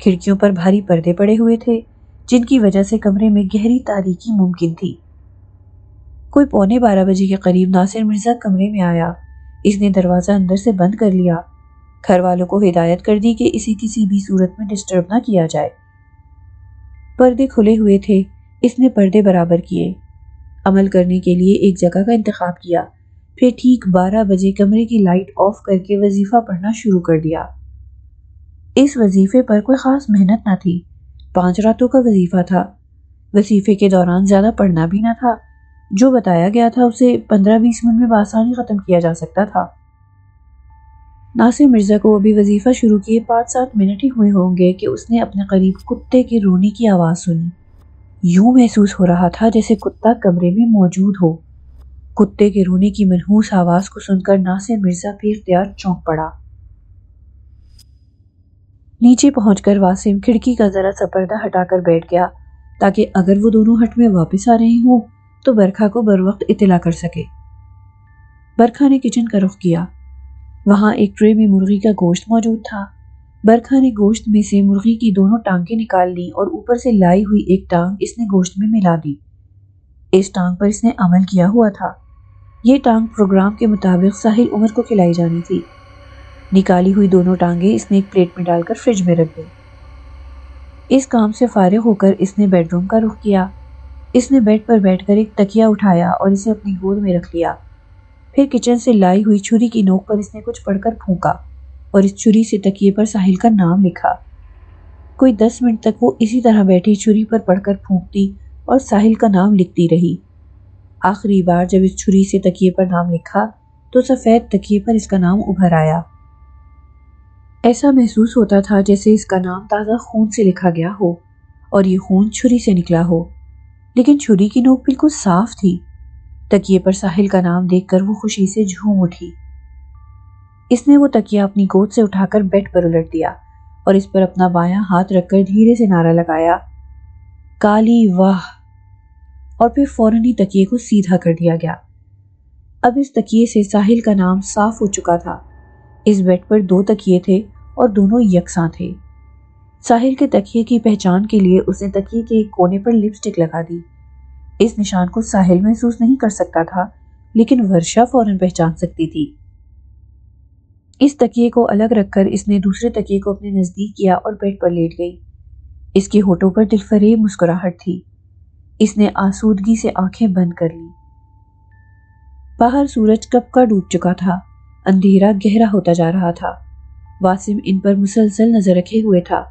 کھڑکیوں پر بھاری پردے پڑے ہوئے تھے، جن کی وجہ سے کمرے میں گہری تاریکی ممکن تھی۔ کوئی 11:15 بجے کے قریب ناصر مرزا کمرے میں آیا۔ اس نے دروازہ اندر سے بند کر لیا، گھر والوں کو ہدایت کر دی کہ اسے کسی بھی صورت میں ڈسٹرب نہ کیا جائے۔ پردے کھلے ہوئے تھے، اس نے پردے برابر کیے، عمل کرنے کے لیے ایک جگہ کا انتخاب کیا، پھر ٹھیک 12 بجے کمرے کی لائٹ آف کر کے وظیفہ پڑھنا شروع کر دیا۔ اس وظیفے پر کوئی خاص محنت نہ تھی، 5 راتوں کا وظیفہ تھا۔ وظیفے کے دوران زیادہ پڑھنا بھی نہ تھا، جو بتایا گیا تھا اسے 15-20 منٹ میں بآسانی ختم کیا جا سکتا تھا۔ ناصر مرزا کو ابھی وظیفہ شروع کیے 5-7 منٹ ہی ہوئے ہوں گے کہ اس نے اپنے قریب کتے کے رونے کی آواز سنی۔ یوں محسوس ہو رہا تھا جیسے کتا کمرے میں موجود ہو۔ کتے کے رونے کی منحوس آواز کو سن کر ناصر مرزا بے اختیار چونک پڑا۔ نیچے پہنچ کر واسم کھڑکی کا ذرا سا پردہ ہٹا کر بیٹھ گیا، تاکہ اگر وہ دونوں ہٹ میں واپس آ رہے ہوں تو برکھا کو بروقت اطلاع کر سکے۔ برکھا نے کچن کا رخ کیا۔ وہاں ایک ٹرے میں مرغی کا گوشت موجود تھا۔ برکھا نے گوشت میں سے مرغی کی دونوں ٹانگیں نکال لیں اور اوپر سے لائی ہوئی ایک ٹانگ اس نے گوشت میں ملا دی۔ اس ٹانگ پر اس نے عمل کیا ہوا تھا۔ یہ ٹانگ پروگرام کے مطابق ساحل عمر کو کھلائی جانی تھی۔ نکالی ہوئی دونوں ٹانگیں اس نے ایک پلیٹ میں ڈال کر فریج میں رکھ دی۔ اس کام سے فارغ ہو کر اس نے بیڈ روم کا رخ کیا۔ اس نے بیڈ پر بیٹھ کر ایک تکیہ اٹھایا اور اسے اپنی گود میں رکھ لیا۔ پھر کچن سے لائی ہوئی چھری کی نوک پر اس نے کچھ پڑھ کر پھونکا اور اس چھری سے تکیے پر ساحل کا نام لکھا۔ کوئی 10 منٹ تک وہ اسی طرح بیٹھی چھری پر پڑھ کر پھونکتی اور ساحل کا نام لکھتی رہی۔ آخری بار جب اس چھری سے تکیے پر نام لکھا تو سفید تکیے پر اس کا نام ابھر آیا۔ ایسا محسوس ہوتا تھا جیسے اس کا نام تازہ خون سے لکھا گیا ہو اور یہ خون چھری سے نکلا ہو، لیکن چھری کی نوک بالکل صاف تھی۔ تکیے پر ساحل کا نام دیکھ کر وہ خوشی سے جھوم اٹھی۔ اس نے وہ تکیہ اپنی گود سے اٹھا کر بیڈ پر الٹ دیا اور اس پر اپنا بایاں ہاتھ رکھ کر دھیرے سے نعرہ لگایا، کالی واہ، اور پھر فوراً ہی تکیے کو سیدھا کر دیا گیا۔ اب اس تکیے سے ساحل کا نام صاف ہو چکا تھا۔ اس بیڈ پر 2 تکیے تھے اور دونوں یکساں تھے۔ ساحل کے تکیے کی پہچان کے لیے اس نے تکیے کے ایک کونے پر لپسٹک لگا دی۔ اس نشان کو ساحل محسوس نہیں کر سکتا تھا، لیکن ورشا فوراً پہچان سکتی تھی۔ اس تکیے کو الگ رکھ کر اس نے دوسرے تکیے کو اپنے نزدیک کیا اور بیڈ پر لیٹ گئی۔ اس کے ہونٹوں پر دلفریب مسکراہٹ تھی۔ اس نے آسودگی سے آنکھیں بند کر لیں۔ باہر سورج کب کا ڈوب چکا تھا، اندھیرا گہرا ہوتا جا رہا تھا۔ واسم ان پر مسلسل نظر رکھے ہوئے تھا۔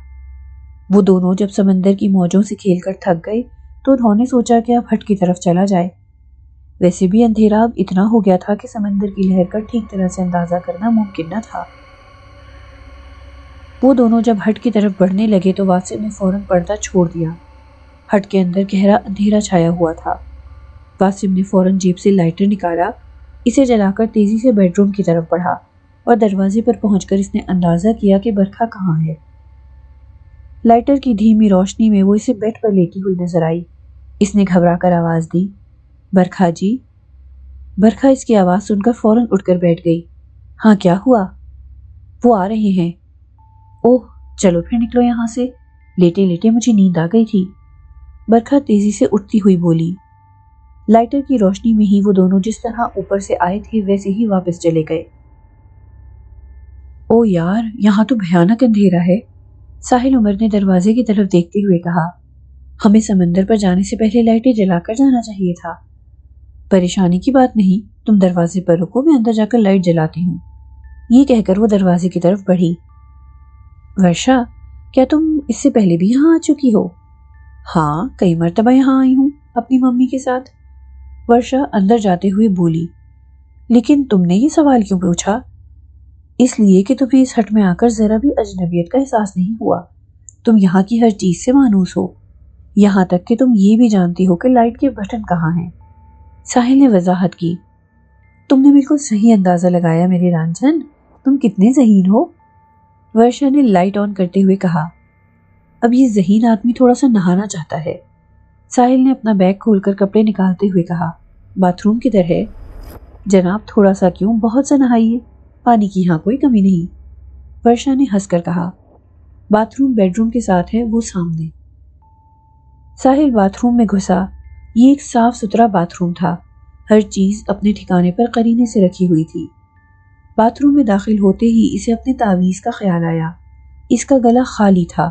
وہ دونوں جب سمندر کی موجوں سے کھیل کر تھک گئے تو انہوں نے سوچا کہ اب ہٹ کی طرف چلا جائے۔ ویسے بھی اندھیرا اب اتنا ہو گیا تھا کہ سمندر کی لہر کا ٹھیک طرح سے اندازہ کرنا ممکن نہ تھا۔ وہ دونوں جب ہٹ کی طرف بڑھنے لگے تو واسم نے فوراً پردہ چھوڑ دیا۔ ہٹ کے اندر گہرا اندھیرا چھایا ہوا تھا۔ واسم نے فوراً جیب سے لائٹر نکالا، اسے جلا کر تیزی سے بیڈ روم کی طرف بڑھا اور دروازے پر پہنچ کر اس نے اندازہ کیا کہ برکھا کہاں ہے۔ لائٹر کی دھیمی روشنی میں وہ اسے بیڈ پر لیٹی ہوئی نظر آئی۔ اس نے گھبرا کر آواز دی، برکھا جی۔ برکھا اس کی آواز سن کر فوراً اٹھ کر بیٹھ گئی۔ ہاں کیا ہوا؟ وہ آ رہے ہیں۔ اوہ چلو پھر نکلو یہاں سے، لیٹے لیٹے مجھے نیند آ گئی تھی، برکھا تیزی سے اٹھتی ہوئی بولی۔ لائٹر کی روشنی میں ہی وہ دونوں جس طرح اوپر سے آئے تھے ویسے ہی واپس چلے گئے۔ او یار، یہاں تو بھیانک اندھیرا ہے، ساحل عمر نے دروازے کی طرف دیکھتے ہوئے کہا۔ ہمیں سمندر پر جانے سے پہلے لائٹیں جلا کر جانا چاہیے تھا۔ پریشانی کی بات نہیں، تم دروازے پر رکو، میں اندر جا کر لائٹ جلاتی ہوں، یہ کہہ کر وہ دروازے کی طرف بڑھی۔ ورشا، کیا تم اس سے پہلے بھی یہاں آ چکی ہو؟ ہاں، کئی مرتبہ یہاں آئی ہوں اپنی ممی کے ساتھ، ورشا اندر جاتے ہوئے بولی۔ لیکن تم نے یہ سوال کیوں پوچھا؟ اس لیے کہ تمہیں اس ہٹ میں آ کر ذرا بھی اجنبیت کا احساس نہیں ہوا۔ تم یہاں کی ہر چیز سے مانوس ہو، یہاں تک کہ تم یہ بھی جانتی ہو کہ لائٹ کے بٹن کہاں ہیں، ساحل نے وضاحت کی۔ تم نے بالکل صحیح اندازہ لگایا میرے رانجھن، تم کتنے ذہین ہو، ورشا نے لائٹ آن کرتے ہوئے کہا۔ اب یہ ذہین آدمی تھوڑا سا نہانا چاہتا ہے، ساحل نے اپنا بیگ کھول کر کپڑے نکالتے ہوئے کہا۔ باتھ روم کدھر ہے؟ جناب تھوڑا سا کیوں، بہت سا نہائیے، پانی کی یہاں کوئی کمی نہیں، ورشا نے ہنس کر کہا۔ باتھ روم بیڈ روم کے ساتھ ہے، وہ سامنے۔ ساحل باتھ روم میں گھسا۔ یہ ایک صاف ستھرا باتھ روم تھا، ہر چیز اپنے ٹھکانے پر قرینے سے رکھی ہوئی تھی۔ باتھ روم میں داخل ہوتے ہی اسے اپنے تعویذ کا خیال آیا، اس کا گلا خالی تھا۔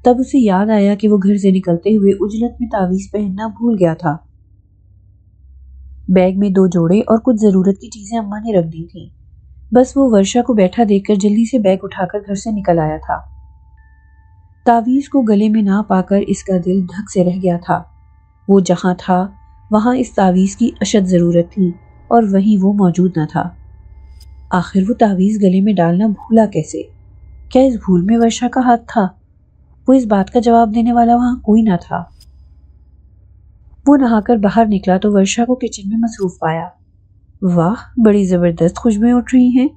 تب اسے یاد آیا کہ وہ گھر سے نکلتے ہوئے عجلت میں تعویذ پہننا بھول گیا تھا۔ بیگ میں 2 جوڑے اور کچھ ضرورت کی چیزیں اماں نے رکھ دی تھیں، بس وہ ورشا کو بیٹھا دیکھ کر جلدی سے بیگ اٹھا کر گھر سے نکل آیا تھا۔ تعویذ کو گلے میں نہ پا کر اس کا دل دھک سے رہ گیا تھا۔ وہ جہاں تھا وہاں اس تعویذ کی اشد ضرورت تھی اور وہیں وہ موجود نہ تھا۔ آخر وہ تعویذ گلے میں ڈالنا بھولا کیسے؟ کیا اس بھول میں ورشا کا ہاتھ تھا؟ وہ اس بات کا جواب دینے والا وہاں کوئی نہ تھا۔ وہ نہا کر باہر نکلا تو ورشا کو کچن میں مصروف پایا۔ واہ، بڑی زبردست خوشبوئیں اٹھ رہی ہیں،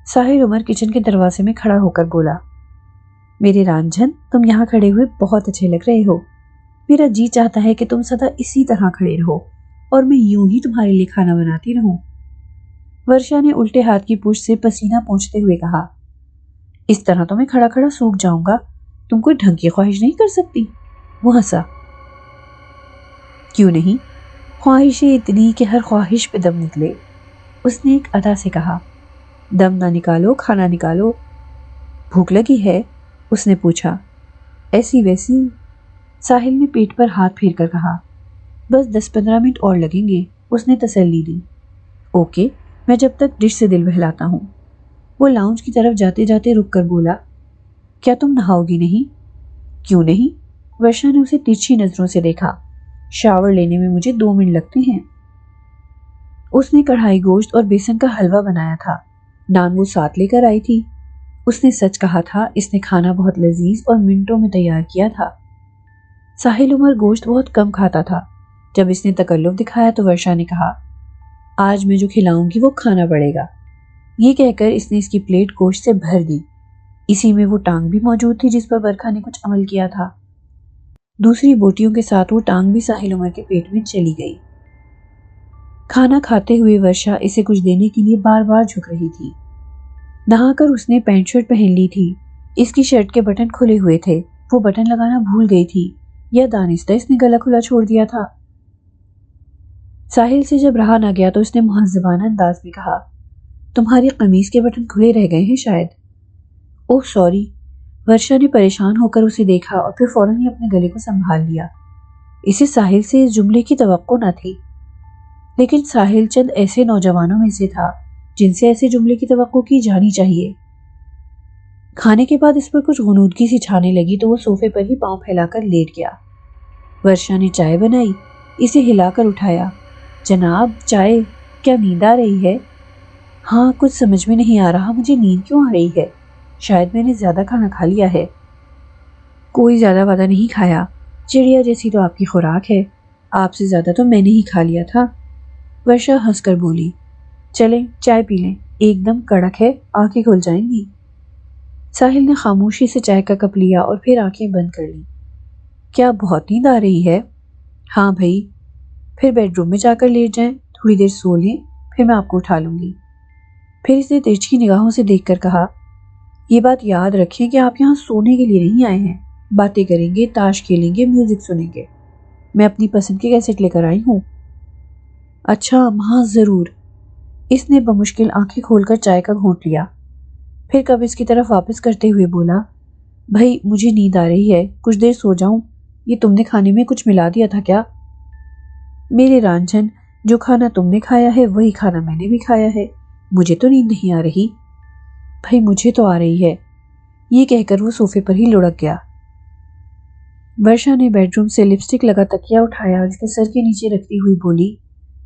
ساحل عمر کچن کے دروازے میں کھڑا ہو کر بولا۔ میرے رانجھن، تم یہاں کھڑے ہوئے بہت اچھے لگ رہے ہو، میرا جی چاہتا ہے کہ تم سدا اسی طرح کھڑے رہو اور میں یوں ہی تمہارے لیے کھانا بناتی رہوں، ورشا نے الٹے ہاتھ کی پشت سے پسینہ پونچھتے ہوئے کہا۔ اس طرح تو میں کھڑا کھڑا سوکھ جاؤں گا، تم کوئی ڈھنگ کی خواہش نہیں کر سکتی، وہ ہنسا۔ کیوں نہیں، خواہشیں اتنی کہ ہر خواہش پہ دم نکلے، اس نے ایک ادا سے کہا۔ دم نہ نکالو، کھانا نکالو، بھوک لگی ہے، اس نے پوچھا۔ ایسی ویسی، ساحل نے پیٹ پر ہاتھ پھیر کر کہا۔ بس 10-15 منٹ اور لگیں گے، اس نے تسلی دی۔ اوکے، میں جب تک ڈش سے دل بہلاتا ہوں، وہ لاؤنج کی طرف جاتے جاتے رک کر بولا۔ کیا تم نہاؤ گی نہیں؟ کیوں نہیں، ورشا نے اسے ترچھی نظروں سے دیکھا۔ شاور لینے میں مجھے 2 منٹ لگتے ہیں۔ اس نے کڑھائی گوشت اور بیسن کا حلوہ بنایا تھا، نان وہ ساتھ لے کر آئی تھی۔ اس نے سچ کہا تھا، اس نے کھانا بہت لذیذ اور منٹوں میں تیار کیا تھا۔ ساحل عمر گوشت بہت کم کھاتا تھا، جب اس نے تکلف دکھایا تو ورشا نے کہا، آج میں جو کھلاؤں گی وہ کھانا پڑے گا، یہ کہہ کر اس نے اس کی پلیٹ گوشت سے بھر دی۔ اسی میں وہ ٹانگ بھی موجود تھی جس پر برکھا نے کچھ عمل کیا تھا۔ دوسری بوٹیوں کے ساتھ وہ ٹانگ بھی ساحل عمر کے پیٹ میں چلی گئی۔ کھانا کھاتے ہوئے ورشا اسے کچھ دینے کے لیے بار بار جھک رہی تھی۔ نہا کر اس نے پینٹ شرٹ پہن لی تھی، اس کی شرٹ کے بٹن کھلے ہوئے تھے، وہ بٹن لگانا بھول گئی تھی یا دانستہ اس نے گلا کھلا چھوڑ دیا تھا۔ ساحل سے جب رہا نہ گیا تو اس نے مہذبانہ انداز میں کہا، تمہاری قمیض کے بٹن کھلے رہ گئے ہیں شاید۔ اوہ سوری، ورشا نے پریشان ہو کر اسے دیکھا اور پھر فوراً ہی اپنے گلے کو سنبھال لیا، اسے ساحل سے اس جملے کی توقع نہ تھی۔ لیکن ساحل چند ایسے نوجوانوں میں سے تھا جن سے ایسے جملے کی توقع کی جانی چاہیے۔ کھانے کے بعد اس پر کچھ غنودگی سی چھانے لگی تو وہ صوفے پر ہی پاؤں پھیلا کر لیٹ گیا۔ ورشا نے چائے بنائی، اسے ہلا کر اٹھایا۔ جناب چائے، کیا نیند آ رہی ہے؟ ہاں، کچھ سمجھ میں نہیں آ رہا مجھے نیند کیوں آ رہی ہے، شاید میں نے زیادہ کھانا کھا لیا ہے۔ کوئی زیادہ وعدہ نہیں کھایا، چڑیا جیسی تو آپ کی خوراک ہے، آپ سے زیادہ تو میں نے ہی کھا لیا تھا۔ ورشا ہنس کر بولی، چلیں چائے پی لیں، ایک دم کڑک ہے، آنکھیں کھل جائیں گی۔ ساحل نے خاموشی سے چائے کا کپ لیا اور پھر آنکھیں بند کر لیں۔ کیا بہت نیند آ رہی ہے؟ ہاں بھائی۔ پھر بیڈ روم میں جا کر لیٹ جائیں، تھوڑی دیر سو لیں، پھر میں آپ کو اٹھا لوں گی۔ پھر اس نے ترچھی نگاہوں سے دیکھ کر کہا، یہ بات یاد رکھیں کہ آپ یہاں سونے کے لیے نہیں آئے ہیں، باتیں کریں گے، تاش کھیلیں گے، میوزک سنیں گے۔ میں اپنی پسند کے کیسٹ لے کر آئی ہوں۔ اچھا ہاں ضرور۔ اس نے بمشکل آنکھیں کھول کر چائے کا گھونٹ لیا، پھر کب اس کی طرف واپس کرتے ہوئے بولا، بھائی مجھے نیند آ رہی ہے، کچھ دیر سو جاؤں، یہ تم نے کھانے میں کچھ ملا دیا تھا کیا؟ میرے رانجھن، جو کھانا تم نے کھایا ہے وہی کھانا میں نے بھی کھایا ہے، مجھے تو نیند نہیں آ رہی۔ بھائی مجھے تو آ رہی ہے، یہ کہہ کر وہ صوفے پر ہی لڑک گیا۔ ورشا نے بیڈ روم سے لپسٹک لگا تکیا اٹھایا اور اس کے سر کے نیچے رکھتی ہوئی بولی،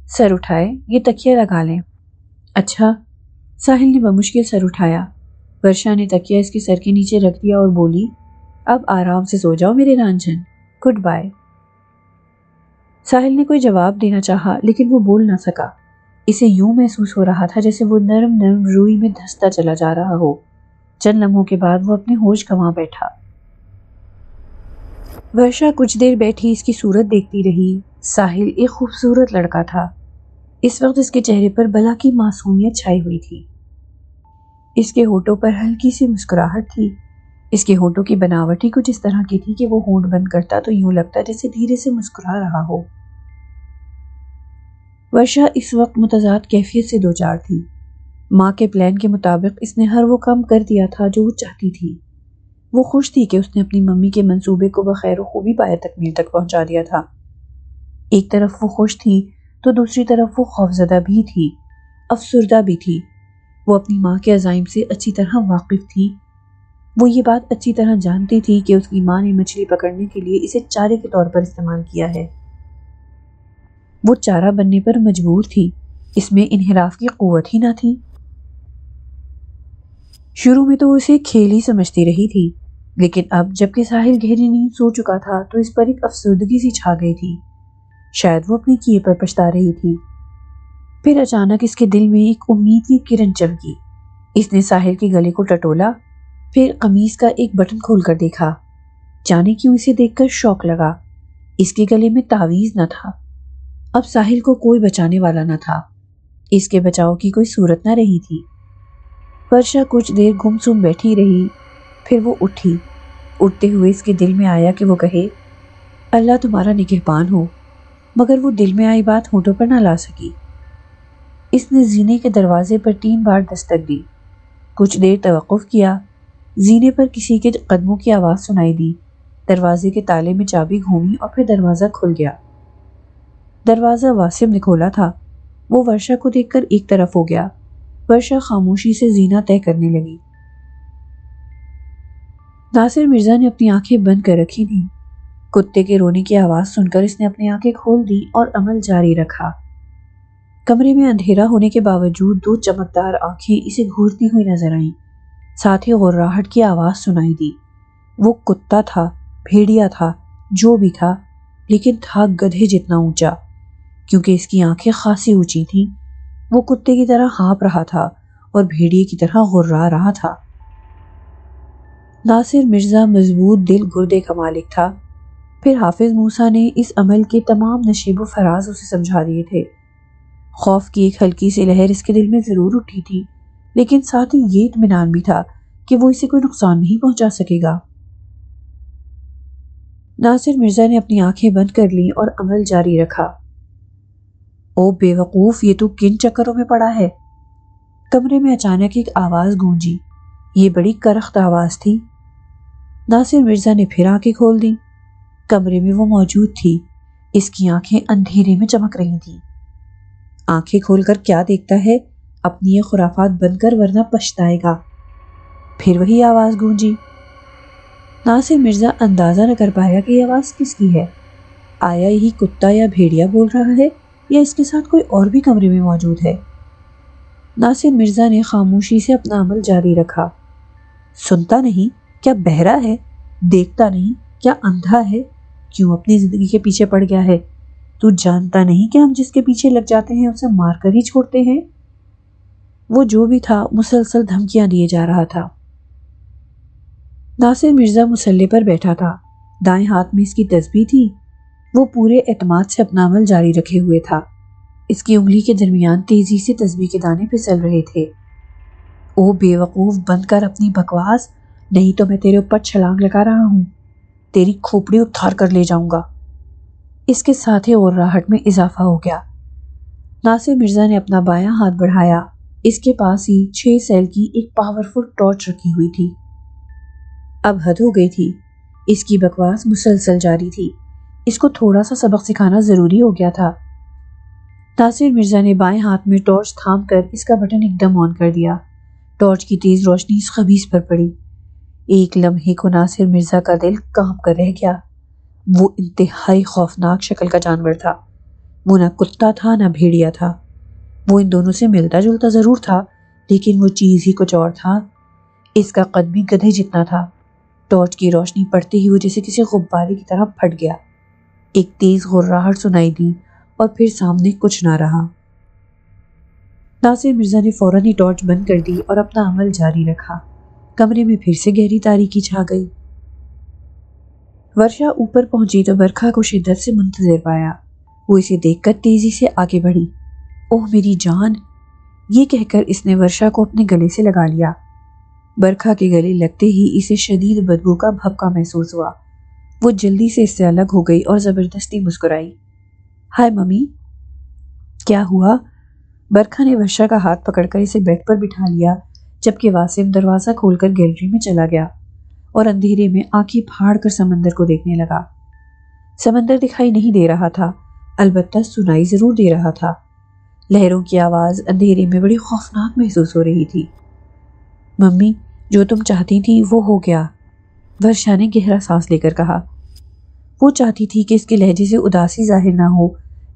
سر اٹھائے، یہ تکیا لگا لیں۔ اچھا۔ ساحل نے بمشکل سر اٹھایا۔ ورشا نے تکیا اس کے سر کے نیچے رکھ دیا اور بولی، اب آرام سے سو جاؤ میرے رانجھن، گڈ بائے۔ ساحل نے کوئی جواب دینا چاہا لیکن وہ بول نہ سکا۔ اسے یوں محسوس ہو رہا تھا جیسے وہ نرم نرم روئی میں دھستا چلا جا رہا ہو۔ چند لمحوں کے بعد وہ اپنے ہوش گنوا بیٹھا۔ ورشا کچھ دیر بیٹھی اس کی صورت دیکھتی رہی۔ ساحل ایک خوبصورت لڑکا تھا۔ اس وقت اس کے چہرے پر بلا کی معصومیت چھائی ہوئی تھی۔ اس کے ہونٹوں پر ہلکی سی مسکراہٹ تھی۔ اس کے ہونٹوں کی بناوٹ ہی کچھ اس طرح کی تھی کہ وہ ہونٹ بند کرتا تو یوں لگتا جیسے دھیرے سے مسکرا رہا ہو۔ ورشا اس وقت متضاد کیفیت سے دوچار تھی۔ ماں کے پلان کے مطابق اس نے ہر وہ کام کر دیا تھا جو وہ چاہتی تھی۔ وہ خوش تھی کہ اس نے اپنی ممی کے منصوبے کو بخیر و خوبی پایہ تکمیل تک پہنچا دیا تھا۔ ایک طرف وہ خوش تھی تو دوسری طرف وہ خوفزدہ بھی تھی، افسردہ بھی تھی۔ وہ اپنی ماں کے عزائم سے اچھی طرح واقف تھی۔ وہ یہ بات اچھی طرح جانتی تھی کہ اس کی ماں نے مچھلی پکڑنے کے لیے اسے چارے کے طور پر استعمال کیا ہے۔ وہ چارہ بننے پر مجبور تھی، اس میں انحراف کی قوت ہی نہ تھی۔ شروع میں تو وہ اسے کھیل ہی سمجھتی رہی تھی، لیکن اب جب کہ ساحل گہری نیند سو چکا تھا تو اس پر ایک افسردگی سی چھا گئی تھی۔ شاید وہ اپنے کیے پر پچھتا رہی تھی۔ پھر اچانک اس کے دل میں ایک امید کی کرن چمکی۔ اس نے ساحل کے گلے کو ٹٹولا، پھر قمیص کا ایک بٹن کھول کر دیکھا۔ جانے کیوں اسے دیکھ کر شوق لگا۔ اس کے گلے میں تعویذ نہ تھا۔ اب ساحل کو کوئی بچانے والا نہ تھا، اس کے بچاؤ کی کوئی صورت نہ رہی تھی۔ ورشا کچھ دیر گم سم بیٹھی رہی، پھر وہ اٹھی۔ اٹھتے ہوئے اس کے دل میں آیا کہ وہ کہے، اللہ تمہارا نگہبان ہو، مگر وہ دل میں آئی بات ہونٹوں پر نہ لا سکی۔ اس نے زینے کے دروازے پر 3 بار دستک دی۔ کچھ دیر توقف کیا۔ زینے پر کسی کے قدموں کی آواز سنائی دی۔ دروازے کے تالے میں چابی گھومی اور پھر دروازہ کھل گیا۔ دروازہ واسم نے کھولا تھا۔ وہ ورشا کو دیکھ کر ایک طرف ہو گیا۔ ورشا خاموشی سے زینہ طے کرنے لگی۔ ناصر مرزا نے اپنی آنکھیں بند کر رکھی تھیں۔ کتے کے رونے کی آواز سن کر اس نے اپنی آنکھیں کھول دی اور عمل جاری رکھا۔ کمرے میں اندھیرا ہونے کے باوجود 2 چمکدار آنکھیں اسے گھورتی ہوئی نظر آئیں، ساتھ ہی غراہٹ کی آواز سنائی دی۔ وہ کتا تھا، بھیڑیا تھا، جو بھی تھا، لیکن تھا گدھے جتنا اونچا، کیونکہ اس کی آنکھیں خاصی اونچی تھیں۔ وہ کتے کی طرح ہانپ رہا تھا اور بھیڑیے کی طرح غرا رہا تھا۔ ناصر مرزا مضبوط دل گردے کا مالک تھا۔ پھر حافظ موسیٰ نے اس عمل کے تمام نشیب و فراز اسے سمجھا دیے تھے۔ خوف کی ایک ہلکی سی لہر اس کے دل میں ضرور اٹھی تھی، لیکن ساتھ ہی یہ اطمینان بھی تھا کہ وہ اسے کوئی نقصان نہیں پہنچا سکے گا۔ ناصر مرزا نے اپنی آنکھیں بند کر لیں اور عمل جاری رکھا۔ او بے وقوف، یہ تو کن چکروں میں پڑا ہے؟ کمرے میں اچانک ایک آواز گونجی۔ یہ بڑی کرخت آواز تھی۔ ناصر مرزا نے پھر آنکھیں کھول دیں۔ کمرے میں وہ موجود تھی۔ اس کی آنکھیں اندھیرے میں چمک رہی تھیں۔ آنکھیں کھول کر کیا دیکھتا ہے؟ اپنی یہ خرافات بند کر ورنہ پچھتائے گا۔ پھر وہی آواز گونجی۔ ناصر مرزا اندازہ نہ کر پایا کہ یہ آواز کس کی ہے۔ آیا یہی کتا یا بھیڑیا بول رہا ہے یا اس کے ساتھ کوئی اور بھی کمرے میں موجود ہے؟ ناصر مرزا نے خاموشی سے اپنا عمل جاری رکھا۔ سنتا نہیں کیا بہرا ہے؟ دیکھتا نہیں کیا اندھا ہے؟ کیوں اپنی زندگی کے پیچھے پڑ گیا ہے؟ تو جانتا نہیں کہ ہم جس کے پیچھے لگ جاتے ہیں اسے مار کر ہی چھوڑتے ہیں؟ وہ جو بھی تھا مسلسل دھمکیاں دیے جا رہا تھا۔ ناصر مرزا مسلح پر بیٹھا تھا، دائیں ہاتھ میں اس کی تسبیح تھی۔ وہ پورے اعتماد سے اپنا عمل جاری رکھے ہوئے تھا۔ اس کی انگلی کے درمیان تیزی سے تسبیح کے دانے پھسل رہے تھے۔ او بے وقوف، بند کر اپنی بکواس، نہیں تو میں تیرے اوپر چھلانگ لگا رہا ہوں، تیری کھوپڑی اتار کر لے جاؤں گا۔ اس کے ساتھ ہی غراہٹ میں اضافہ ہو گیا۔ ناصر مرزا نے اپنا بایاں ہاتھ بڑھایا۔ اس کے پاس ہی 6 سیل کی ایک پاورفل ٹارچ رکھی ہوئی تھی۔ اب حد ہو گئی تھی، اس کی بکواس مسلسل جاری تھی۔ اس کو تھوڑا سا سبق سکھانا ضروری ہو گیا تھا۔ ناصر مرزا نے بائیں ہاتھ میں ٹارچ تھام کر اس کا بٹن ایک دم آن کر دیا۔ ٹارچ کی تیز روشنی اس خبیث پر پڑی۔ ایک لمحے کو ناصر مرزا کا دل کانپ کر رہ گیا۔ وہ انتہائی خوفناک شکل کا جانور تھا۔ وہ نہ کتا تھا نہ بھیڑیا تھا۔ وہ ان دونوں سے ملتا جلتا ضرور تھا، لیکن وہ چیز ہی کچھ اور تھا۔ اس کا قد بھی گدھے جتنا تھا۔ ٹارچ کی روشنی پڑتے ہی وہ جیسے کسی غبارے کی طرح پھٹ گیا۔ ایک تیز غراہٹ سنائی دی اور پھر سامنے کچھ نہ رہا۔ ناصر مرزا نے فوراً ہی ٹارچ بند کر دی اور اپنا عمل جاری رکھا۔ کمرے میں پھر سے گہری تاریکی چھا گئی۔ ورشا اوپر پہنچی تو برکھا کو شدت سے منتظر پایا۔ وہ اسے دیکھ کر تیزی سے آگے بڑھی۔ اوہ میری جان! یہ کہہ کر اس نے ورشا کو اپنے گلے سے لگا لیا۔ برکھا کے گلے لگتے ہی اسے شدید بدبو کا بھپکا محسوس ہوا۔ وہ جلدی سے اس سے الگ ہو گئی اور زبردستی مسکرائی۔ ہائے ممی! کیا ہوا؟ برکھا نے ورشا کا ہاتھ پکڑ کر اسے بیڈ پر بٹھا لیا، جبکہ واسم دروازہ کھول کر گیلری میں چلا گیا اور اندھیرے میں آنکھیں پھاڑ کر سمندر کو دیکھنے لگا۔ سمندر دکھائی نہیں دے رہا تھا، البتہ سنائی ضرور دے رہا تھا۔ لہروں کی آواز اندھیرے میں بڑی خوفناک محسوس ہو رہی تھی۔ ممی، جو تم چاہتی تھی وہ ہو گیا، ورشا نے گہرا سانس لے کر کہا۔ وہ چاہتی تھی کہ اس کے لہجے سے اداسی ظاہر نہ ہو،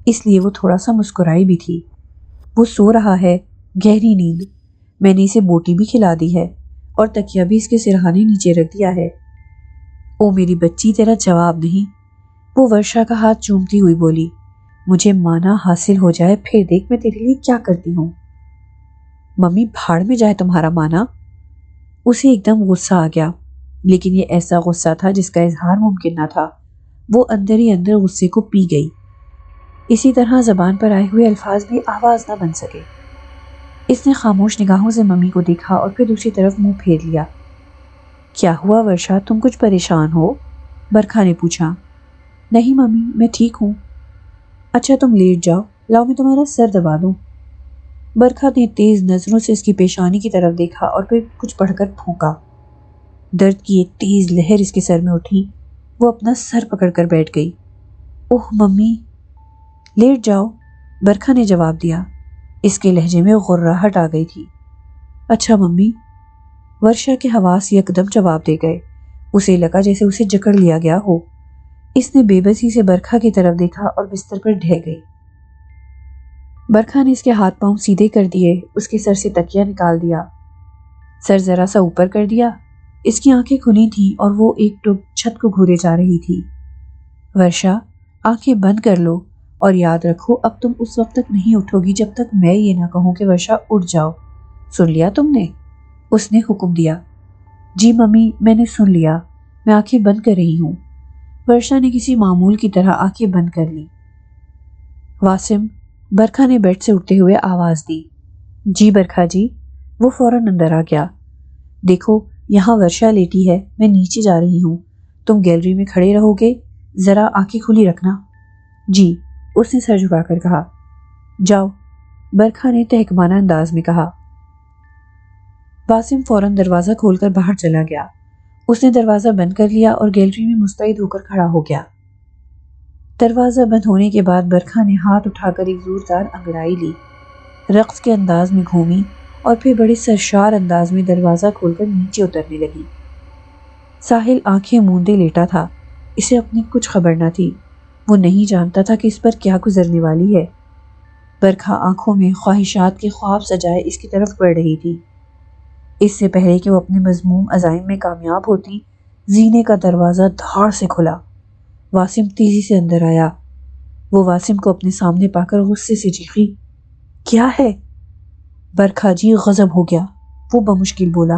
اس لیے وہ تھوڑا سا مسکرائی بھی تھی۔ وہ سو رہا ہے، گہری نیند۔ میں نے اسے بوٹی بھی کھلا دی ہے اور تکیہ بھی اس کے سرہانے نیچے رکھ دیا ہے۔ او میری بچی، تیرا جواب نہیں؟ وہ ورشا کا ہاتھ چومتی ہوئی بولی۔ مجھے مانا حاصل ہو جائے پھر دیکھ میں تیرے لیے کیا کرتی ہوں۔ ممی، بھاڑ میں جائے تمہارا مانا۔ اسے ایک دم غصہ آ گیا، لیکن یہ ایسا غصہ تھا جس کا اظہار ممکن نہ تھا۔ وہ اندر ہی اندر غصے کو پی گئی۔ اسی طرح زبان پر آئے ہوئے الفاظ بھی آواز نہ بن سکے۔ اس نے خاموش نگاہوں سے ممی کو دیکھا اور پھر دوسری طرف منہ پھیر لیا۔ کیا ہوا ورشا، تم کچھ پریشان ہو؟ برکھا نے پوچھا۔ نہیں ممی، میں ٹھیک ہوں۔ اچھا تم لیٹ جاؤ، لاؤ میں تمہارا سر دبا دوں۔ برکھا نے تیز نظروں سے اس کی پیشانی کی طرف دیکھا اور پھر کچھ پڑھ کر پھونکا۔ درد کی ایک تیز لہر اس کے سر میں اٹھی۔ وہ اپنا سر پکڑ کر بیٹھ گئی۔ اوہ ممی! لیٹ جاؤ، برکھا نے جواب دیا۔ اس کے لہجے میں غراہٹ آ گئی تھی۔ اچھا ممی۔ ورشا کے حواس یکدم جواب دے گئے۔ اسے لگا جیسے اسے جکڑ لیا گیا ہو۔ اس نے بے بسی سے برکھا کی طرف دیکھا اور بستر پر ڈھہ گئی۔ برکھا نے اس کے ہاتھ پاؤں سیدھے کر دیے، اس کے سر سے تکیہ نکال دیا، سر ذرا سا اوپر کر دیا۔ اس کی آنکھیں کھلی تھیں اور وہ ایک ٹک چھت کو گھورے جا رہی تھی۔ ورشا، آنکھیں بند کر لو اور یاد رکھو اب تم اس وقت تک نہیں اٹھو گی جب تک میں یہ نہ کہوں کہ ورشا اٹھ جاؤ۔ سن لیا تم نے؟ اس نے حکم دیا۔ جی ممی، میں نے سن لیا، میں آنکھیں بند کر رہی ہوں۔ ورشا نے کسی معمول کی طرح آنکھیں بند کر لی۔ واسم، برکھا نے بیڈ سے اٹھتے ہوئے آواز دی۔ جی برکھا جی۔ وہ فوراً اندر آ گیا۔ دیکھو یہاں ورشا لیٹی ہے، میں نیچے جا رہی ہوں، تم گیلری میں کھڑے رہو گے، ذرا آنکھیں کھلی رکھنا۔ جی، اس نے سر جھکا کر کہا۔ جاؤ، برکھا نے تحکمانہ انداز میں کہا۔ واسم فوراً دروازہ کھول کر باہر چلا گیا۔ اس نے دروازہ بند کر لیا اور گیلری میں مستعد ہو کر کھڑا ہو گیا۔ دروازہ بند ہونے کے بعد برکھا نے ہاتھ اٹھا کر ایک زوردار انگڑائی لی، رقص کے انداز میں گھومی اور پھر بڑے سرشار انداز میں دروازہ کھول کر نیچے اترنے لگی۔ ساحل آنکھیں موندے لیٹا تھا، اسے اپنی کچھ خبر نہ تھی، وہ نہیں جانتا تھا کہ اس پر کیا گزرنے والی ہے۔ برکھا آنکھوں میں خواہشات کے خواب سجائے اس کی طرف بڑھ رہی تھی۔ اس سے پہلے کہ وہ اپنے مذموم عزائم میں کامیاب ہوتی، زینے کا دروازہ دھاڑ سے کھلا۔ واسم تیزی سے اندر آیا۔ وہ واسم کو اپنے سامنے پا کر غصے سے چیخی، کیا ہے؟ برکھا جی غضب ہو گیا، وہ بمشکل بولا۔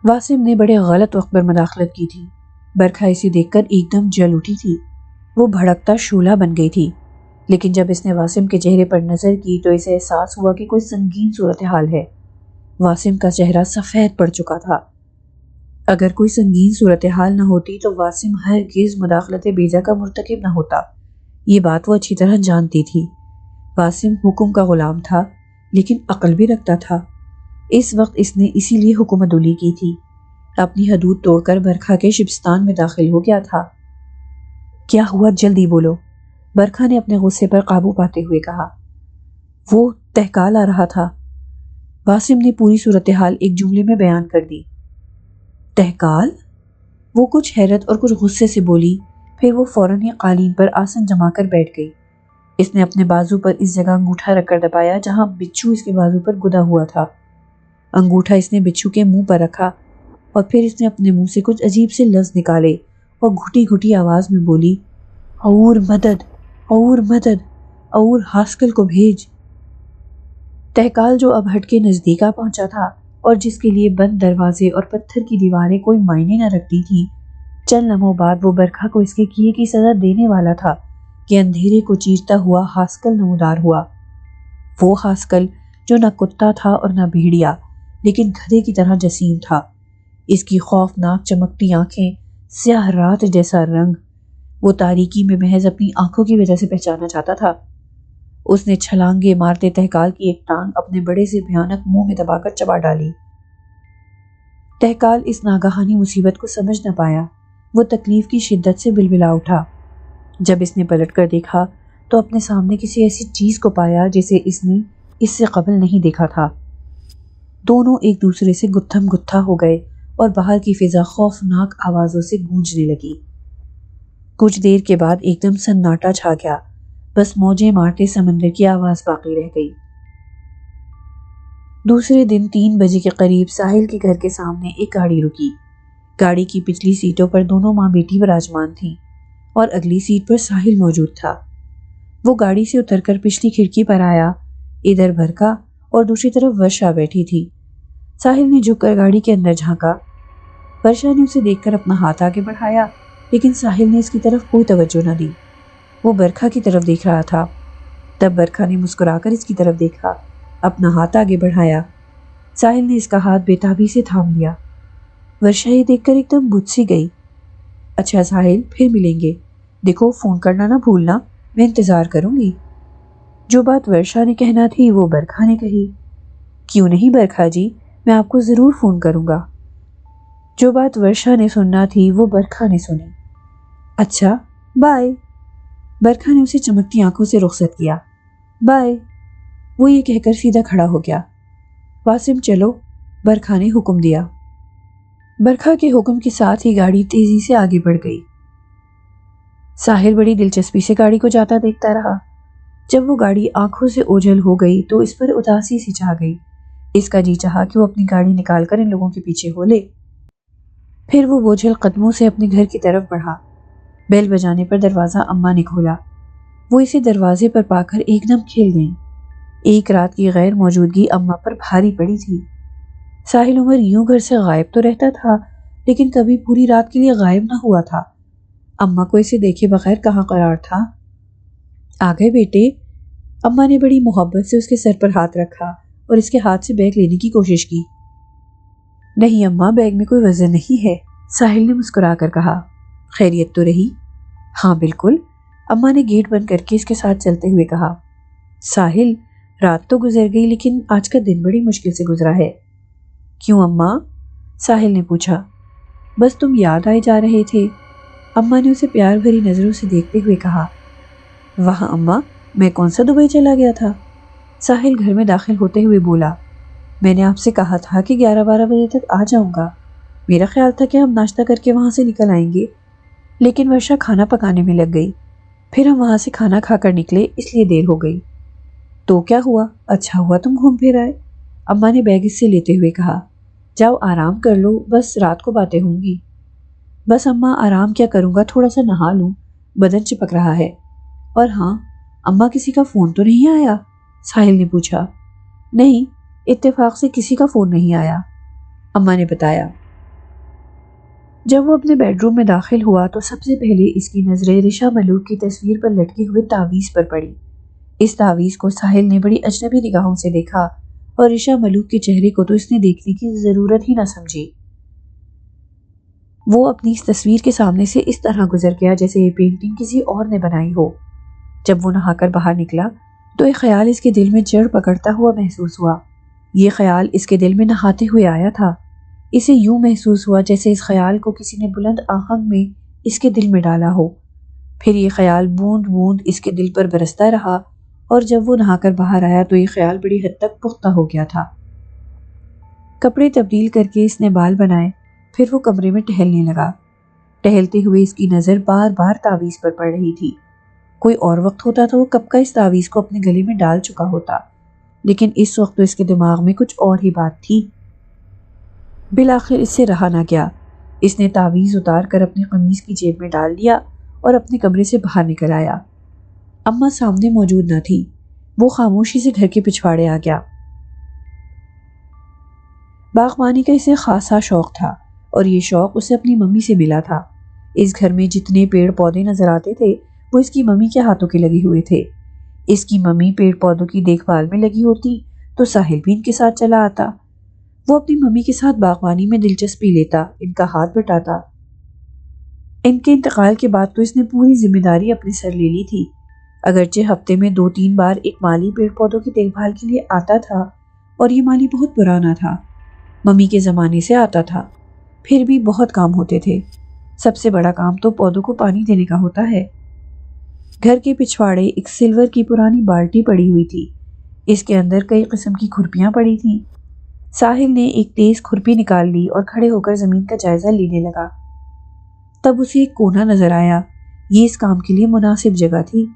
واسم نے بڑے غلط وقت پر مداخلت کی تھی۔ برکھا اسے دیکھ کر ایک دم جل اٹھی تھی، وہ بھڑکتا شعلہ بن گئی تھی، لیکن جب اس نے واسم کے چہرے پر نظر کی تو اسے احساس ہوا کہ کوئی سنگین صورتحال ہے۔ واسم کا چہرہ سفید پڑ چکا تھا۔ اگر کوئی سنگین صورتحال نہ ہوتی تو واسم ہرگز مداخلت بیجا کا مرتکب نہ ہوتا، یہ بات وہ اچھی طرح جانتی تھی۔ واسم حکم کا غلام تھا، لیکن عقل بھی رکھتا تھا۔ اس وقت اس نے اسی لیے حکم عدولی کی تھی، اپنی حدود توڑ کر برکھا کے شبستان میں داخل ہو گیا تھا۔ کیا ہوا؟ جلدی بولو، برکھا نے اپنے غصے پر قابو پاتے ہوئے کہا۔ وہ تہکال آ رہا تھا۔ واسم نے پوری صورتحال ایک جملے میں بیان کر دی۔ تہکال؟ وہ کچھ حیرت اور کچھ غصے سے بولی، پھر وہ فوراً ہی قالین پر آسن جما کر بیٹھ گئی۔ اس نے اپنے بازو پر اس جگہ انگوٹھا رکھ کر دبایا جہاں بچھو اس کے بازو پر گدا ہوا تھا۔ انگوٹھا اس نے بچھو کے منہ پر رکھا اور پھر اس نے اپنے منہ سے کچھ عجیب سے لفظ نکالے اور گھٹی گھٹی آواز میں بولی، اور مدد، اور مدد، اور ہاسکل کو بھیج۔ تہکال جو اب ہٹ کے نزدیک آ پہنچا تھا اور جس کے لیے بند دروازے اور پتھر کی دیواریں کوئی معنی نہ رکھتی تھی، چند لمحوں بعد وہ برکھا کو اس کے کیے کی سزا دینے والا تھا کہ اندھیرے کو چیرتا ہوا ہاسکل نمودار ہوا۔ وہ ہاسکل جو نہ کتا تھا اور نہ بھیڑیا، لیکن گدھے کی طرح جسیم تھا۔ اس کی خوفناک چمکتی آنکھیں، سیاہ رات جیسا رنگ، وہ تاریکی میں محض اپنی آنکھوں کی وجہ سے پہچانا جاتا تھا۔ اس نے چھلانگے مارتے تہکال کی ایک ٹانگ اپنے بڑے سے بھیانک منہ میں دبا کر چبا ڈالی۔ تہکال اس ناگہانی مصیبت کو سمجھ نہ پایا، وہ تکلیف کی شدت سے بلبلا اٹھا۔ جب اس نے پلٹ کر دیکھا تو اپنے سامنے کسی ایسی چیز کو پایا جسے اس نے اس سے قبل نہیں دیکھا تھا۔ دونوں ایک دوسرے سے گتھم گتھا ہو گئے اور باہر کی فضا خوفناک آوازوں سے گونجنے لگی۔ کچھ دیر کے بعد ایک دم سناٹا چھا گیا، بس موجیں مارتے سمندر کی آواز باقی رہ گئی۔ دوسرے دن 3 بجے کے قریب ساحل کے گھر کے سامنے ایک گاڑی رکی۔ گاڑی کی پچھلی سیٹوں پر دونوں ماں بیٹی براجمان تھیں اور اگلی سیٹ پر ساحل موجود تھا۔ وہ گاڑی سے اتر کر پچھلی کھڑکی پر آیا، ادھر برکھا اور دوسری طرف ورشا بیٹھی تھی۔ ساحل نے جھک کر گاڑی کے اندر جھانکا۔ ورشا نے اسے دیکھ کر اپنا ہاتھ آگے بڑھایا، لیکن ساحل نے اس کی طرف کوئی توجہ نہ دی۔ وہ برکھا کی طرف دیکھ رہا تھا۔ تب برکھا نے مسکرا کر اس کی طرف دیکھا، اپنا ہاتھ آگے بڑھایا۔ ساحل نے اس کا ہاتھ بے تابی سے تھام لیا۔ ورشا یہ دیکھ کر ایک دم بجھ سی گئی۔ اچھا ساحل، پھر ملیں گے، دیکھو فون کرنا نہ بھولنا، میں انتظار کروں گی۔ جو بات ورشا نے کہنا تھی وہ برکھا نے کہی۔ کیوں نہیں برکھا جی، میں آپ کو ضرور فون کروں گا۔ جو بات ورشا نے سننا تھی وہ برکھا نے سنی۔ اچھا بائے۔ برکھا نے اسے چمکتی آنکھوں سے رخصت کیا۔ بائے۔ وہ یہ کہہ کر سیدھا کھڑا ہو گیا۔ واسم چلو، برکھا نے حکم دیا۔ برکھا کے حکم کے ساتھ ہی گاڑی تیزی سے آگے بڑھ گئی۔ ساحل بڑی دلچسپی سے گاڑی کو جاتا دیکھتا رہا۔ جب وہ گاڑی آنکھوں سے اوجھل ہو گئی تو اس پر اداسی سی چھا گئی۔ اس کا جی چاہا کہ وہ اپنی گاڑی نکال کر ان لوگوں کے پیچھے ہو لے۔ پھر وہ بوجھل قدموں سے اپنے گھر کی طرف بڑھا۔ بیل بجانے پر دروازہ اماں نے کھولا۔ وہ اسے دروازے پر پا کر ایک دم کھل گئیں۔ ایک رات کی غیر موجودگی اماں پر بھاری پڑی تھی۔ ساحل عمر یوں گھر سے غائب تو رہتا تھا، لیکن کبھی پوری رات کے لیے غائب نہ ہوا تھا۔ اماں کو اسے دیکھے بغیر کہاں قرار تھا۔ آ گئے بیٹے؟ اماں نے بڑی محبت سے اس کے سر پر ہاتھ رکھا اور اس کے ہاتھ سے بیگ لینے کی کوشش کی۔ نہیں اماں، بیگ میں کوئی وزن نہیں ہے، ساحل نے مسکرا کر کہا۔ خیریت تو رہی؟ ہاں بالکل، اماں نے گیٹ بند کر کے اس کے ساتھ چلتے ہوئے کہا۔ ساحل، رات تو گزر گئی لیکن آج کا دن بڑی مشکل سے گزرا ہے۔ کیوں اماں؟ ساحل نے پوچھا۔ بس تم یاد آئے جا رہے تھے۔ اماں نے اسے پیار بھری نظروں سے دیکھتے ہوئے کہا، واہ اماں، میں کون سا دبئی چلا گیا تھا؟ ساحل گھر میں داخل ہوتے ہوئے بولا، میں نے آپ سے کہا تھا کہ 11-12 بجے تک آ جاؤں گا۔ میرا خیال تھا کہ ہم ناشتہ کر کے وہاں سے نکل آئیں گے، لیکن ورشا کھانا پکانے میں لگ گئی، پھر ہم وہاں سے کھانا کھا کر نکلے، اس لیے دیر ہو گئی۔ تو کیا ہوا؟ اچھا ہوا تم گھوم پھر آئے، اماں نے بیگ اس سے لیتے ہوئے کہا۔ جاؤ آرام کر لو، بس رات کو باتیں ہوں گی۔ بس اماں آرام کیا کروں گا، تھوڑا سا نہا لوں، بدن چپک رہا ہے۔ اور ہاں اماں، کسی کا فون تو نہیں آیا؟ ساحل نے پوچھا۔ نہیں، اتفاق سے کسی کا فون نہیں آیا، اماں نے بتایا۔ جب وہ اپنے بیڈ روم میں داخل ہوا تو سب سے پہلے اس کی نظریں رشا ملوک کی تصویر پر لٹکے ہوئے تعویذ پر پڑی۔ اس تعویذ کو ساحل نے بڑی اجنبی نگاہوں سے دیکھا اور رشا ملوک کے چہرے کو تو اس نے دیکھنے کی ضرورت ہی نہ سمجھی۔ وہ اپنی اس تصویر کے سامنے سے اس طرح گزر گیا جیسے یہ پینٹنگ کسی اور نے بنائی ہو۔ جب وہ نہا کر باہر نکلا تو ایک خیال اس کے دل میں جڑ پکڑتا ہوا محسوس ہوا۔ یہ خیال اس کے دل میں نہاتے ہوئے آیا تھا۔ اسے یوں محسوس ہوا جیسے اس خیال کو کسی نے بلند آہنگ میں اس کے دل میں ڈالا ہو۔ پھر یہ خیال بوند بوند اس کے دل پر برستا رہا اور جب وہ نہا کر باہر آیا تو یہ خیال بڑی حد تک پختہ ہو گیا تھا۔ کپڑے تبدیل کر کے اس نے بال بنائے، پھر وہ کمرے میں ٹہلنے لگا۔ ٹہلتے ہوئے اس کی نظر بار بار تعویذ پر پڑ رہی تھی۔ کوئی اور وقت ہوتا تو وہ کب کا اس تعویذ کو اپنے گلے میں ڈال چکا ہوتا، لیکن اس وقت تو اس کے دماغ میں کچھ اور ہی بات تھی۔ بالآخر اس سے رہا نہ گیا، اس نے تعویذ اتار کر اپنی قمیض کی جیب میں ڈال دیا اور اپنے کمرے سے باہر نکل آیا۔ اماں سامنے موجود نہ تھی، وہ خاموشی سے گھر کے پچھواڑے آ گیا۔ باغبانی کا اسے خاصا شوق تھا اور یہ شوق اسے اپنی ممی سے ملا تھا۔ اس گھر میں جتنے پیڑ پودے نظر آتے تھے وہ اس کی ممی کے ہاتھوں کے لگے ہوئے تھے۔ اس کی ممی پیڑ پودوں کی دیکھ بھال میں لگی ہوتی تو ساحل بھی ان کے ساتھ چلا آتا۔ وہ اپنی ممی کے ساتھ باغبانی میں دلچسپی لیتا، ان کا ہاتھ بٹاتا۔ ان کے انتقال کے بعد تو اس نے پوری ذمہ داری اپنے سر لے لی تھی۔ اگرچہ ہفتے میں 2-3 بار ایک مالی پیڑ پودوں کی دیکھ بھال کے لیے آتا تھا اور یہ مالی بہت پرانا تھا، ممی کے زمانے سے آتا تھا، پھر بھی بہت کام ہوتے تھے۔ سب سے بڑا کام تو پودوں کو پانی دینے کا ہوتا ہے۔ گھر کے پچھواڑے ایک سلور کی پرانی بالٹی پڑی ہوئی تھی، اس کے اندر کئی قسم کی کھرپیاں پڑی تھیں۔ ساحل نے ایک تیز کھرپی نکال لی اور کھڑے ہو کر زمین کا جائزہ لینے لگا۔ تب اسے ایک کونا نظر آیا، یہ اس کام کے لیے مناسب جگہ تھی۔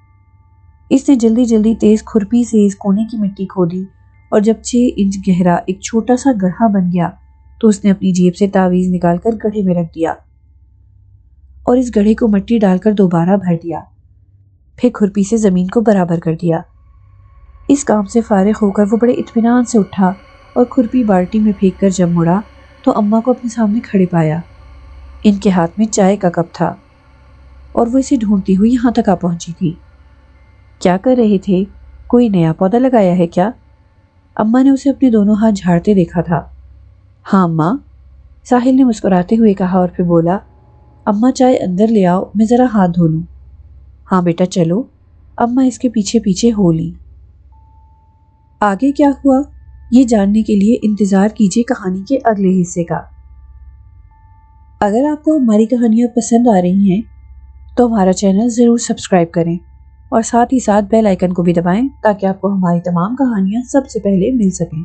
اس نے جلدی جلدی تیز کھرپی سے اس کونے کی مٹی کھودی اور جب 6 انچ گہرا ایک چھوٹا سا گڑھا بن گیا تو اس نے اپنی جیب سے تعویذ نکال کر گڑھے میں رکھ دیا اور اس گڑھے کو مٹی ڈال کر دوبارہ بھر دیا، پھر کھرپی سے زمین کو برابر کر دیا۔ اس کام سے فارغ ہو کر وہ بڑے اطمینان سے اٹھا اور کھرپی بالٹی میں پھینک کر جب مڑا تو اماں کو اپنے سامنے کھڑے پایا۔ ان کے ہاتھ میں چائے کا کپ تھا اور وہ اسے ڈھونڈتی ہوئی یہاں تک آ پہنچی تھی۔ کیا کر رہے تھے؟ کوئی نیا پودا لگایا ہے کیا؟ اماں نے اسے اپنے دونوں ہاتھ جھاڑتے دیکھا تھا۔ ہاں اماں، ساحل نے مسکراتے ہوئے کہا اور پھر بولا، اماں چائے اندر لے آؤ، میں ذرا ہاتھ دھو لوں۔ ہاں بیٹا چلو، اماں اس کے پیچھے پیچھے ہو لی۔ آگے کیا ہوا یہ جاننے کے لیے انتظار کیجیے کہانی کے اگلے حصے کا۔ اگر آپ کو ہماری کہانیاں پسند آ رہی ہیں تو ہمارا چینل ضرور سبسکرائب کریں اور ساتھ ہی ساتھ بیل آئیکن کو بھی دبائیں تاکہ آپ کو ہماری تمام کہانیاں سب سے پہلے مل سکیں۔